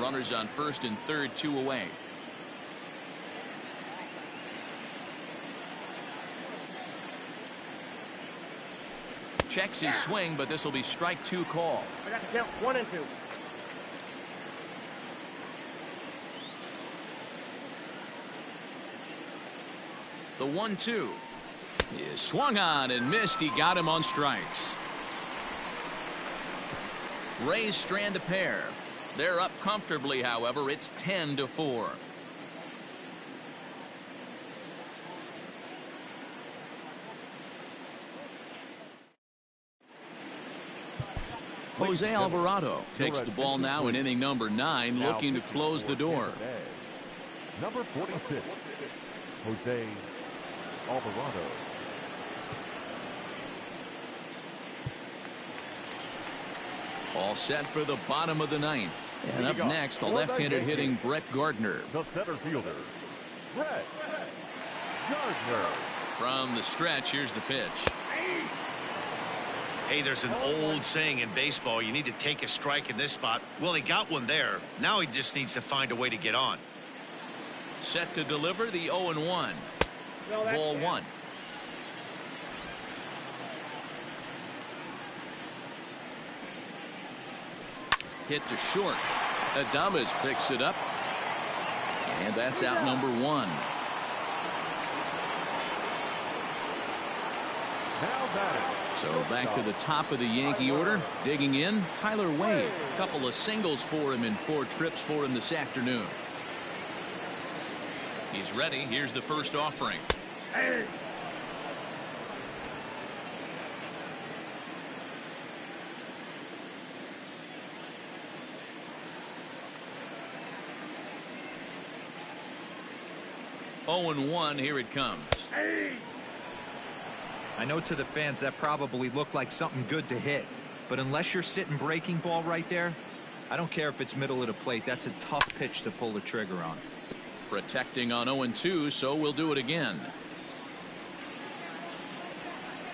Runners on first and third, 2 away. Checks his swing, but this will be strike 2 call. I got to count 1 and 2. The 1-2 is swung on and missed. He got him on strikes. Rays strand a pair. They're up comfortably, however. It's 10-4. Jose Alvarado takes the ball now in inning number 9, looking to close the door. Number 46, Jose Alvarado. All set for the bottom of the 9th. And up next, the left-handed hitting Brett Gardner. The center fielder, Brett Gardner. From the stretch, here's the pitch. Hey, there's an old saying in baseball, you need to take a strike in this spot. Well, he got one there. Now he just needs to find a way to get on. Set to deliver the 0-1. Ball 1. Hit to short. Adames picks it up. And that's out number 1. Now batting. So back to the top of the Yankee order. Digging in, Tyler Wade. A couple of singles for him in 4 trips for him this afternoon. He's ready. Here's the first offering. Hey. Oh, 0-1. Here it comes. Hey. I know to the fans that probably looked like something good to hit, but unless you're sitting breaking ball right there, I don't care if it's middle of the plate. That's a tough pitch to pull the trigger on. Protecting on 0-2, so we'll do it again.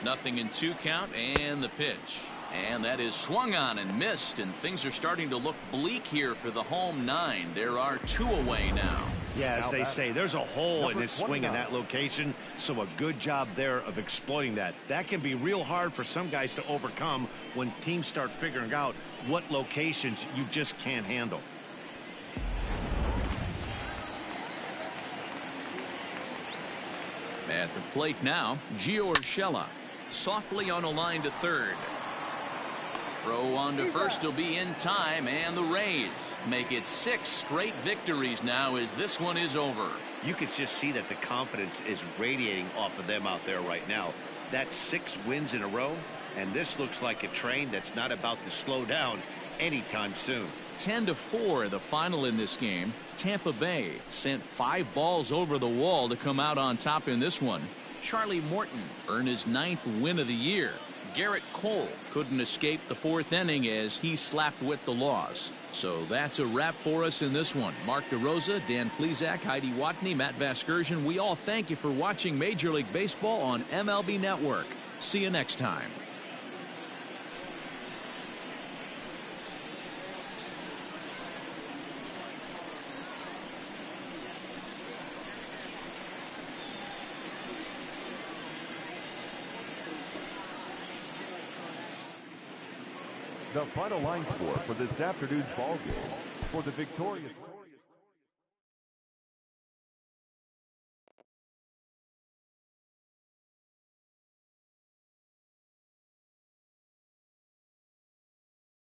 Nothing in 2 count, and the pitch. And that is swung on and missed, and things are starting to look bleak here for the home 9. There are 2 away now. Yeah, as Now they batting, say, there's a hole in number his swing in 29. that location, so a good job there of exploiting that. That can be real hard for some guys to overcome when teams start figuring out what locations you just can't handle. At the plate now, Gio Urshela softly on a line to third. Throw on to first will be in time, and the Rays make it 6 straight victories now as this one is over. You can just see that the confidence is radiating off of them out there right now. That's 6 wins in a row, and this looks like a train that's not about to slow down anytime soon. 10-4 the final in this game. Tampa Bay sent 5 balls over the wall to come out on top in this one. Charlie Morton earned his 9th win of the year. Garrett Cole couldn't escape the 4th inning as he slapped with the loss. So that's a wrap for us in this one. Mark DeRosa, Dan Plesac, Heidi Watney, Matt Vasgersian, we all thank you for watching Major League Baseball on MLB Network. See you next time. The final line score for this afternoon's ball game for the victorious